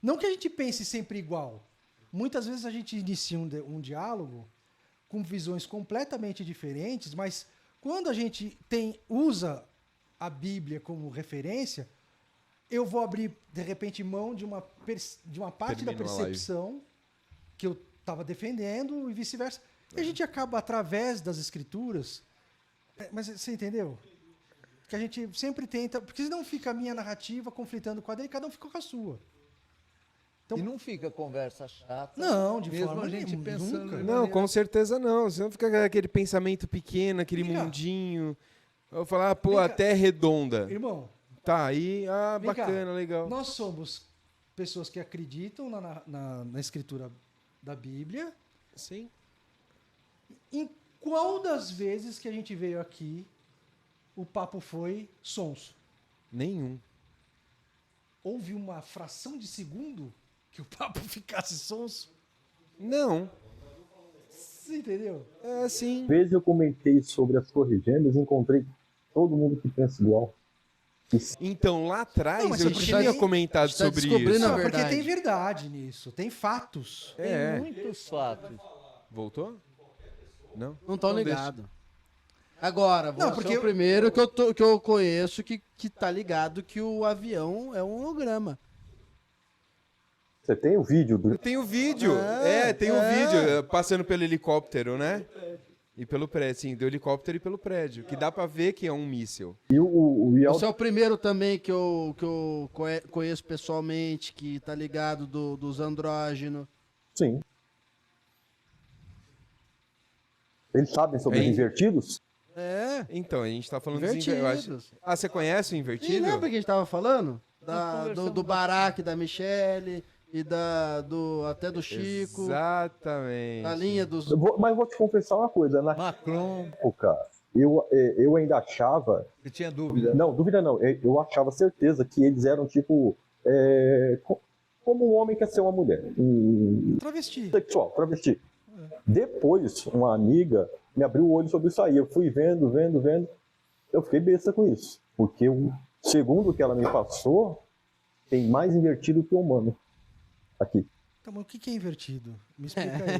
B: Não que a gente pense sempre igual. Muitas vezes a gente inicia um diálogo com visões completamente diferentes, mas quando a gente usa a Bíblia como referência, eu vou abrir, de repente, mão de uma parte da
A: Terminou a live.
B: percepção que eu estava defendendo e vice-versa. E a gente acaba, através das escrituras... Mas você entendeu? Que a gente sempre tenta... Porque senão fica a minha narrativa conflitando com a dele, cada um fica com a sua. Então,
E: E não fica conversa chata.
B: não, de
E: mesmo
B: forma
E: a gente
B: nenhuma,
E: pensando
B: nunca.
E: de
A: Não,
E: maneira-
A: com certeza não. Senão fica aquele pensamento pequeno, aquele
B: Vem cá.
A: mundinho. Eu vou falar, pô,
B: Vem
A: a
B: cá.
A: Terra é redonda.
B: Irmão,
A: Tá, aí,
B: vem cá.
A: bacana, legal.
B: Nós somos pessoas que acreditam na escritura da Bíblia.
A: Sim.
B: Em qual das vezes que a gente veio aqui, o papo foi sonso?
A: Nenhum.
B: Houve uma fração de segundo que o papo ficasse sonso?
A: Não.
B: Você entendeu?
A: É, sim.
D: Às vezes eu comentei sobre as Torres Gêmeas e encontrei todo mundo que pensa igual.
A: Então, lá atrás,
B: Não, mas
A: eu
B: porque
A: tinha
B: tem-
A: comentado
C: está
A: sobre
C: descobrindo
A: isso.
C: a
B: Não, porque
C: verdade.
B: tem verdade nisso, tem fatos.
E: Tem
A: É.
E: muitos fatos.
A: Voltou? Não?
C: Não estão
A: Então deixa.
C: ligados. Agora,
B: Não,
C: você
B: porque
C: é o primeiro que eu conheço que tá ligado que o avião é um holograma.
D: Você tem o vídeo do.
A: Tem o vídeo. Tem o vídeo passando pelo helicóptero, né? E pelo prédio, sim, do helicóptero e pelo prédio. Que dá pra ver que é um míssil.
D: E o
C: Você é o primeiro também que eu conheço pessoalmente, que tá ligado dos andrógenos.
D: Sim. Eles sabem sobre os
A: Hein?
D: invertidos?
C: É,
A: Então, a gente tá falando dos eu acho-
C: invertidos.
A: Ah, você conhece o
C: E
A: invertido?
C: lembra que a gente tava falando?
E: conversamos
C: Do Barack, da Michelle e até do Chico.
A: Exatamente.
C: A linha dos...
D: Mas vou te confessar uma coisa. Na
E: Macron,
D: época, eu ainda achava.
E: você tinha dúvida?
D: Não, dúvida não. Eu achava certeza que eles eram tipo. Como um homem quer ser uma mulher.
B: Travesti.
D: Sexual, travesti. Depois, uma amiga me abriu o olho sobre isso aí. Eu fui vendo. Eu fiquei besta com isso. Porque, segundo o que ela me passou, tem mais invertido que humano aqui.
B: Então, mas o que é invertido? Me explica aí.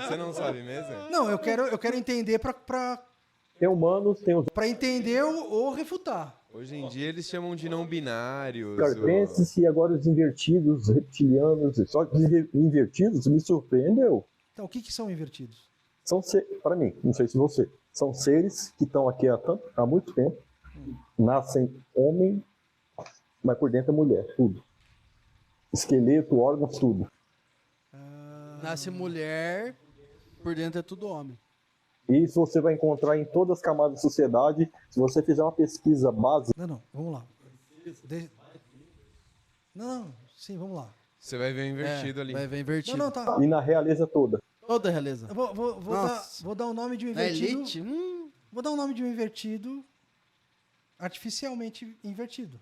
A: Você não sabe mesmo?
B: Não, eu quero entender pra
D: Tem humanos, tem os
B: entender ou refutar.
A: Hoje em dia eles chamam de não binários.
D: carpenses e agora os invertidos, reptilianos. Só que os invertidos me surpreendeu.
B: Então, o que são invertidos?
D: São para mim, não sei se você, são seres que estão aqui há muito tempo, nascem homem, mas por dentro é mulher, tudo. Esqueleto, órgãos, tudo.
C: Nasce mulher, por dentro é tudo homem.
D: Isso você vai encontrar em todas as camadas da sociedade. Se você fizer uma pesquisa básica,
B: Não, vamos lá. Não, sim, vamos lá.
A: Você vai ver o invertido ali.
C: Vai ver invertido.
B: Não, tá.
D: e na realeza toda.
C: Toda realeza.
B: Eu vou dar o nome de um
C: Na
B: invertido.
C: elite?
B: Vou dar o nome de um invertido artificialmente invertido.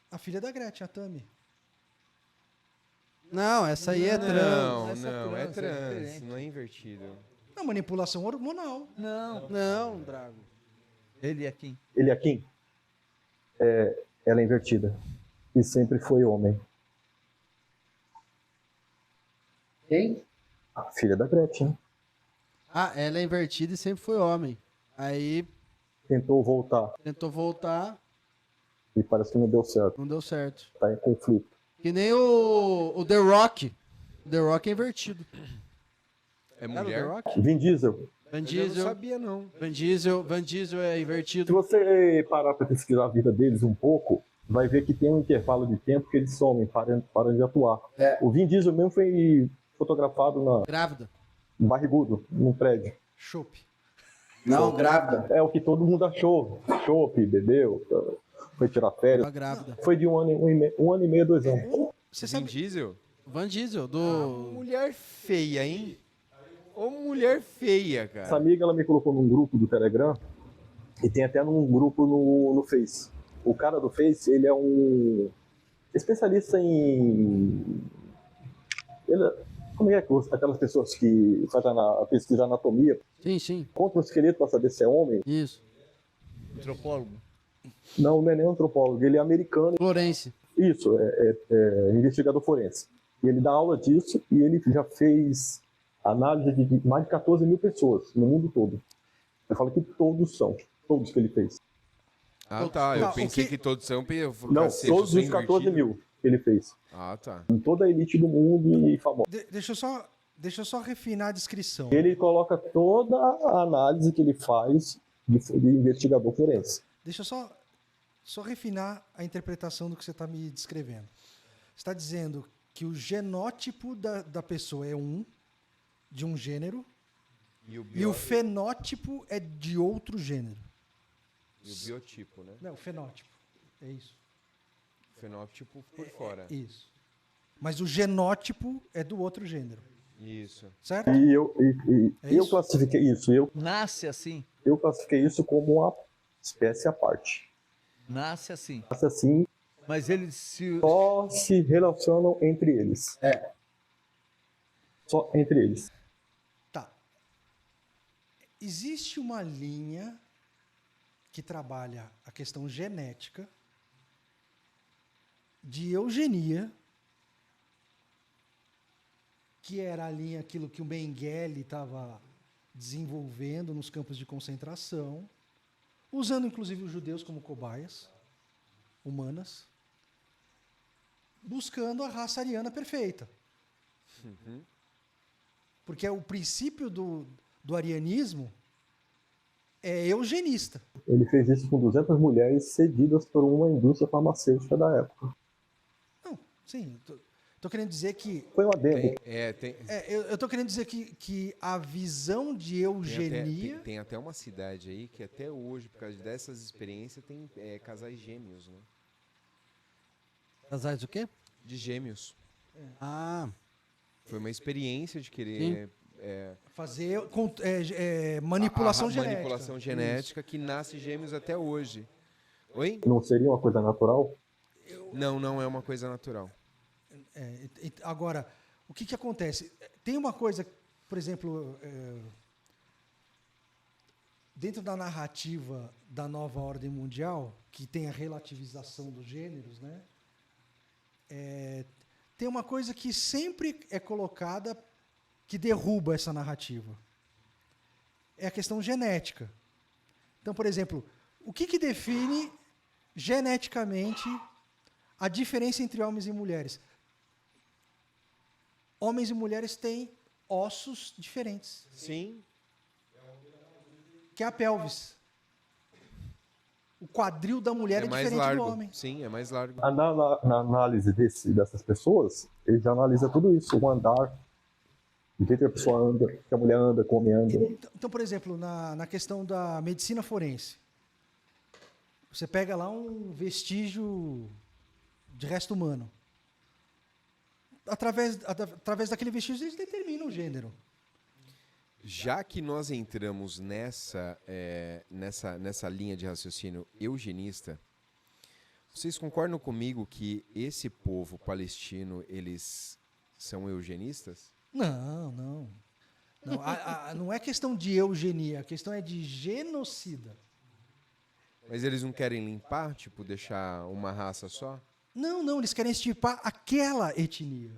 B: A filha da Gretchen, a Tami.
C: Não, essa aí é trans.
A: Não,
E: Essa
A: não, é
E: trans é
A: trans,
E: diferente.
A: não é invertido.
B: Não, manipulação hormonal.
E: Não.
C: Não, Drago.
E: Ele é quem?
D: Ele aqui, ela é invertida. E sempre foi homem.
C: Quem?
D: A filha da Gretchen.
C: Ah, ela é invertida e sempre foi homem. Aí
D: Tentou voltar
C: tentou voltar,
D: e parece que não deu certo.
C: não deu certo.
D: Tá em conflito.
C: Que nem o The Rock. O The Rock é invertido.
A: É
C: Era o The
A: mulher?
C: Rock?
D: Vin Diesel.
C: Van
A: Eu não
C: Diesel.
A: sabia, não.
C: Van Diesel é
D: Se
C: invertido.
D: você parar para pesquisar a vida deles um pouco, vai ver que tem um intervalo de tempo que eles somem, param de atuar. O Vin Diesel mesmo foi fotografado
C: Grávida.
D: barrigudo, num prédio.
B: Chope.
C: Não, grávida.
D: É o que todo mundo achou. Chope, bebeu, foi tirar férias.
C: Uma grávida.
D: Foi de um ano e meio, 2 anos.
B: Você
A: Vin
B: sabe,
A: Diesel?
C: Van Diesel, do...
A: Mulher feia, hein? Ô, mulher feia,
D: Essa
A: cara.
D: amiga ela me colocou num grupo do Telegram e tem até num grupo no Face. O cara do Face, ele é um especialista em... Como é que aquelas pessoas que fazem a pesquisa anatomia,
C: Sim,
D: contra o esqueleto para saber se é homem?
C: isso.
E: Antropólogo.
D: Não é nem antropólogo, ele é americano.
C: Florence.
D: Isso, é investigador forense. E ele dá aula disso e ele já fez análise de mais de 14 mil pessoas no mundo todo. Eu falo que todos que ele fez.
A: Ah, tá. Eu
B: Não,
A: pensei
B: o que-
A: que todos são...
D: Não, todos os 14 mil que ele fez.
A: Ah, tá.
D: Em toda a elite do mundo e famosa.
B: Deixa eu só refinar a descrição.
D: Ele coloca toda a análise que ele faz de investigador forense.
B: Deixa eu só refinar a interpretação do que você está me descrevendo. Você está dizendo que o genótipo da pessoa é de um gênero, e o fenótipo é de outro gênero.
A: E o biotipo, né?
B: Não, o fenótipo. É isso.
A: Fenótipo por fora.
B: Isso. Mas o genótipo é do outro gênero.
A: Isso.
B: Certo?
D: E eu
B: isso?
D: classifiquei isso,
E: Nasce assim.
D: eu classifiquei isso como uma espécie à parte.
E: Nasce assim.
D: Assim,
E: Mas eles se.
D: só se relacionam entre eles. Só entre eles.
B: Tá. Existe uma linha que trabalha a questão genética de eugenia, que era a linha, aquilo que o Mengele estava desenvolvendo nos campos de concentração, usando inclusive os judeus como cobaias humanas, buscando a raça ariana perfeita. Porque o princípio do arianismo é eugenista.
D: Ele fez isso com 200 mulheres cedidas por uma indústria farmacêutica da época.
B: Não, sim, tô querendo dizer que
D: Foi um adendo.
B: eu tô querendo dizer que a visão de eugenia...
A: Tem até uma cidade aí que até hoje, por causa dessas experiências, tem casais gêmeos, né?
C: Casais o quê?
A: De gêmeos.
C: Ah,
A: Foi uma experiência de querer...
B: fazer manipulação genética.
A: Manipulação genética que nasce gêmeos até hoje. Oi?
D: Não seria uma coisa natural?
A: Não é uma coisa natural.
B: Agora, o que acontece? Tem uma coisa, por exemplo, dentro da narrativa da nova ordem mundial, que tem a relativização dos gêneros, né? Tem uma coisa que sempre é colocada que derruba essa narrativa. É a questão genética. Então, por exemplo, o que define geneticamente a diferença entre homens e mulheres? Homens e mulheres têm ossos diferentes,
A: Sim.
B: que é a pelvis. O quadril da mulher é
A: mais
B: diferente
A: largo.
B: do homem.
A: Sim, é mais largo.
D: Na análise dessas pessoas, ele já analisa tudo isso, o andar, o jeito que a pessoa anda, que a mulher anda, como anda.
B: Então, por exemplo, na questão da medicina forense, você pega lá um vestígio de resto humano. Através daquele vestígio, eles determinam o gênero.
A: Já que nós entramos nessa linha de raciocínio eugenista, vocês concordam comigo que esse povo palestino, eles são eugenistas?
B: Não. Não é questão de eugenia, a questão é de genocida.
A: Mas eles não querem limpar, tipo, deixar uma raça só?
B: Não, eles querem extirpar aquela etnia.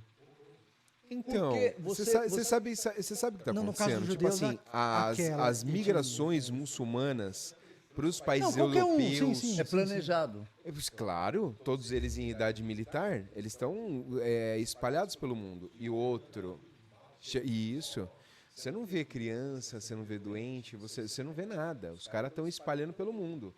A: Então,
E: Porque
A: você sabe o que está
B: Não, no caso
A: acontecendo?
B: dos
A: Tipo
B: judeus,
A: assim, as
B: aquela
A: migrações muçulmanas para os países
B: Não, qualquer um,
A: europeus...
B: sim.
E: É planejado.
A: Claro, todos eles em idade militar, eles estão espalhados pelo mundo. E outro, isso, você não vê criança, você não vê doente, você não vê nada. Os caras estão espalhando pelo mundo.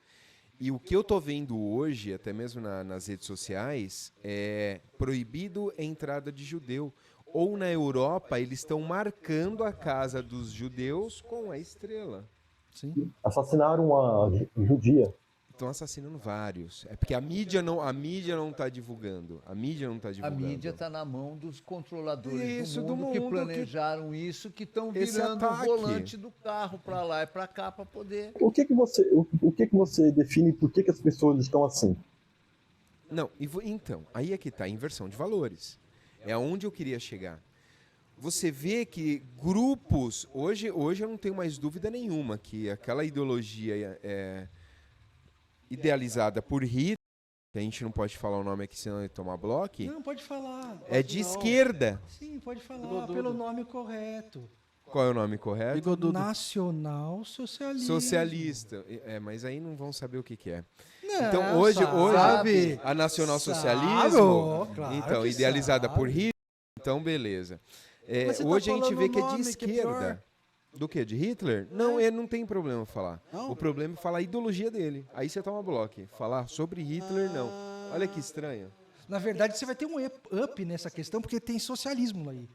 A: E o que eu tô vendo hoje, até mesmo nas redes sociais, é proibido a entrada de judeu. Ou na Europa, eles estão marcando a casa dos judeus com a estrela.
B: Sim.
D: Assassinaram uma judia.
A: Estão assassinando vários. É porque a mídia não está divulgando. A mídia
E: está na mão dos controladores
A: Isso,
E: do mundo que planejaram isso, que estão virando o volante do carro para lá e para cá para poder...
D: O que você define por que as pessoas estão assim?
A: Não, então, aí é que está a inversão de valores. É aonde eu queria chegar. Você vê que grupos... Hoje eu não tenho mais dúvida nenhuma que aquela ideologia idealizada por Hitler Que a gente não pode falar o nome aqui, senão ele tomar bloco.
B: Não, pode falar.
A: É de esquerda.
B: Sim, pode falar
C: Bigodudo.
B: pelo nome correto.
A: Qual é o nome correto?
C: Bigodudo.
B: Nacional Socialista.
A: Socialista. Mas aí não vão saber o que é.
B: Não,
A: Então, hoje
B: sabe.
A: a nacional-socialismo,
B: Sabe, claro
A: então,
B: que
A: idealizada
B: sabe.
A: por Hitler, então, beleza.
C: Mas você tá
A: Hoje a gente
C: falando
A: vê que é
C: o
A: de
C: nome, que é pior.
A: esquerda. Do quê? De Hitler? Não, ele não tem problema falar.
C: Não?
A: O problema é falar a ideologia dele. Aí você toma bloco. Falar sobre Hitler, não. Olha que estranho.
B: Na verdade, você vai ter um up nessa questão, porque tem socialismo aí.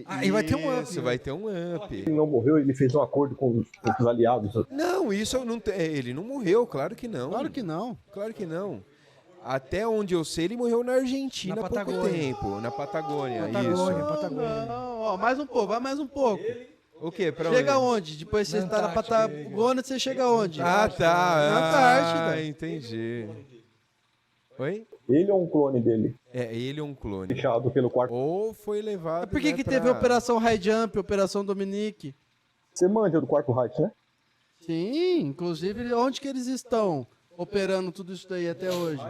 B: Aí vai ter um up.
A: Isso, vai ter um up.
D: Ele não morreu, ele fez um acordo com os aliados.
A: Não, isso não ele não morreu, claro que não.
C: Claro que não.
A: Claro que não. Até onde eu sei, ele morreu na Argentina
B: Na
A: há pouco
B: Patagônia.
A: tempo. Na Patagônia,
B: Patagônia,
A: isso.
B: Patagônia.
C: Não, ó, mais um pouco, vai mais um pouco.
A: O quê? Pra
C: Chega
A: onde?
C: onde? Depois você
B: Na
C: está na
B: Antártida.
C: Patagônia, você chega onde?
A: Ah, tá.
C: Na Antártida.
A: Ah, entendi. Oi?
D: Ele é um clone dele,
A: É, ele é um clone.
D: deixado pelo quarto.
A: Ou foi levado.
C: Por que,
A: né,
C: que
A: pra-
C: teve a Operação High Jump, Operação Dominique?
D: Você manja do quarto Reich, né?
C: Sim, inclusive, onde que eles estão operando tudo isso daí até hoje?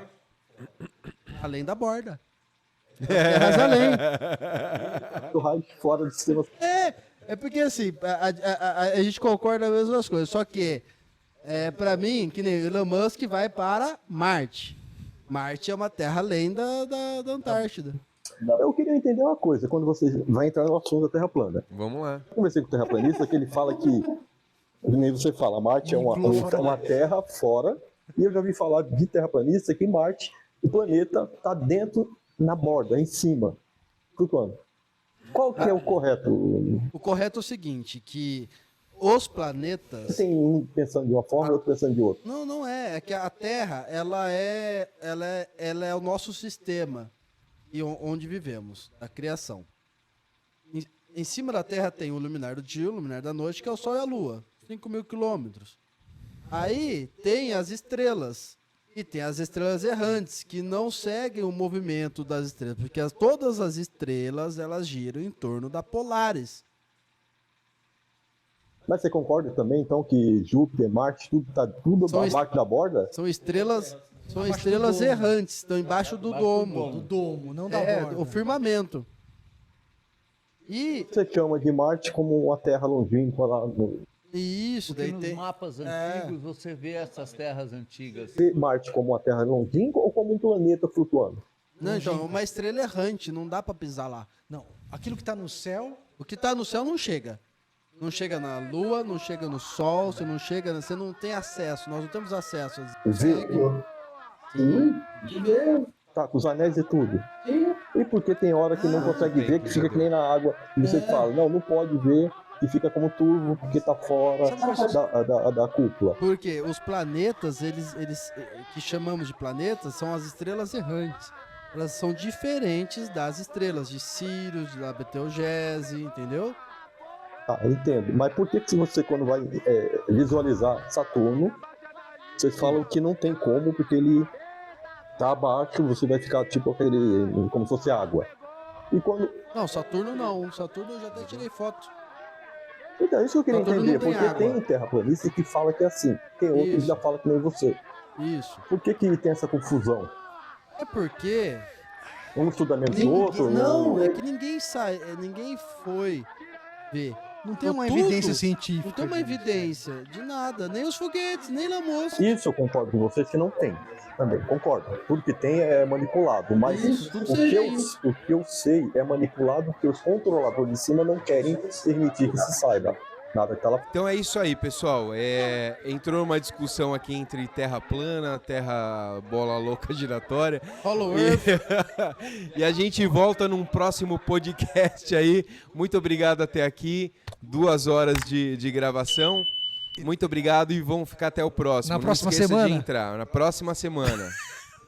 C: Além da borda. Terras além.
D: Do Reich fora do sistema.
C: É porque assim, a gente concorda nas mesmas coisas, só que, pra mim, que nem Elon Musk vai para Marte. Marte é uma terra além da Antártida.
D: Eu queria entender uma coisa, quando você vai entrar no assunto da Terra plana.
A: Vamos lá.
D: Eu conversei com o terraplanista que ele fala que, nem você fala, Marte é uma terra fora, e eu já vi falar de terraplanista que Marte, o planeta, está dentro, na borda, em cima, flutuando. Qual que é o correto?
C: O correto é o seguinte, que os planetas...
D: Tem um pensando de uma forma e outro pensando de outra.
C: Não é. É que a Terra, ela é o nosso sistema e onde vivemos, a criação. Em cima da Terra tem o luminar do dia, o luminar da noite, que é o Sol e a Lua, 5.000 quilômetros. Aí tem as estrelas, e tem as estrelas errantes, que não seguem o movimento das estrelas, porque todas as estrelas, elas giram em torno da Polaris.
D: Mas você concorda também, então, que Júpiter, Marte, tudo está tudo
C: São
D: abaixo da borda?
C: São estrelas
B: Abaixo do domo.
C: errantes, estão embaixo do domo.
B: Do domo, não da
C: É,
B: borda.
C: o firmamento. E
D: Você chama de Marte como uma terra longínqua lá no...
C: isso,
E: Porque
C: daí
E: nos
C: tem.
E: mapas antigos você vê essas terras antigas.
D: Vê Marte como uma terra longínqua ou como um planeta flutuando?
C: Não, então, uma estrela errante, não dá pra pisar lá.
B: Não, aquilo que está no céu,
C: O que tá no céu não chega. Não chega na Lua, não chega no Sol, você não tem acesso, nós não temos acesso.
D: Vê... Tá, com os anéis e tudo. E porque tem hora que não consegue ver, que fica que nem na água. E você fala, não pode ver, e fica como turvo, porque tá fora da cúpula.
C: Porque os planetas, eles que chamamos de planetas, são as estrelas errantes. Elas são diferentes das estrelas de Sirius, da Betelgeuse, entendeu?
D: Tá, eu entendo. Mas por que você, quando vai visualizar Saturno, vocês falam que não tem como, porque ele tá abaixo, você vai ficar tipo aquele, como se fosse água. E quando...
C: Não, Saturno não. Saturno eu já até tirei foto.
D: Então, isso que eu queria
C: Saturno
D: entender,
C: não tem
D: porque
C: água.
D: tem terraplanista que fala que é assim, tem outros que
C: Isso.
D: já falam que nem você.
C: Isso.
D: Por que tem essa confusão?
C: É porque...
D: Um estuda menos do outro?
C: Não, é que ninguém sai, ninguém foi ver.
B: não tem uma
C: Tudo.
B: evidência científica.
C: Não tem uma evidência de nada, nem os foguetes, nem na moça.
D: Isso eu concordo com vocês que não tem. Também, concordo. Tudo que tem é manipulado. Mas
C: Isso, tudo
D: o
C: seja
D: que,
C: isso.
D: o que eu sei é manipulado porque os controladores de cima não querem permitir que se saiba. Nada que tá lá.
A: Então é isso aí, pessoal. Entrou uma discussão aqui entre terra plana, terra bola louca giratória.
C: Hollow Earth.
A: E a gente volta num próximo podcast aí. Muito obrigado até aqui. 2 horas de gravação. Muito obrigado e vamos ficar até o próximo.
B: Na próxima
A: Não esqueça
B: semana?
A: de entrar. Na próxima semana.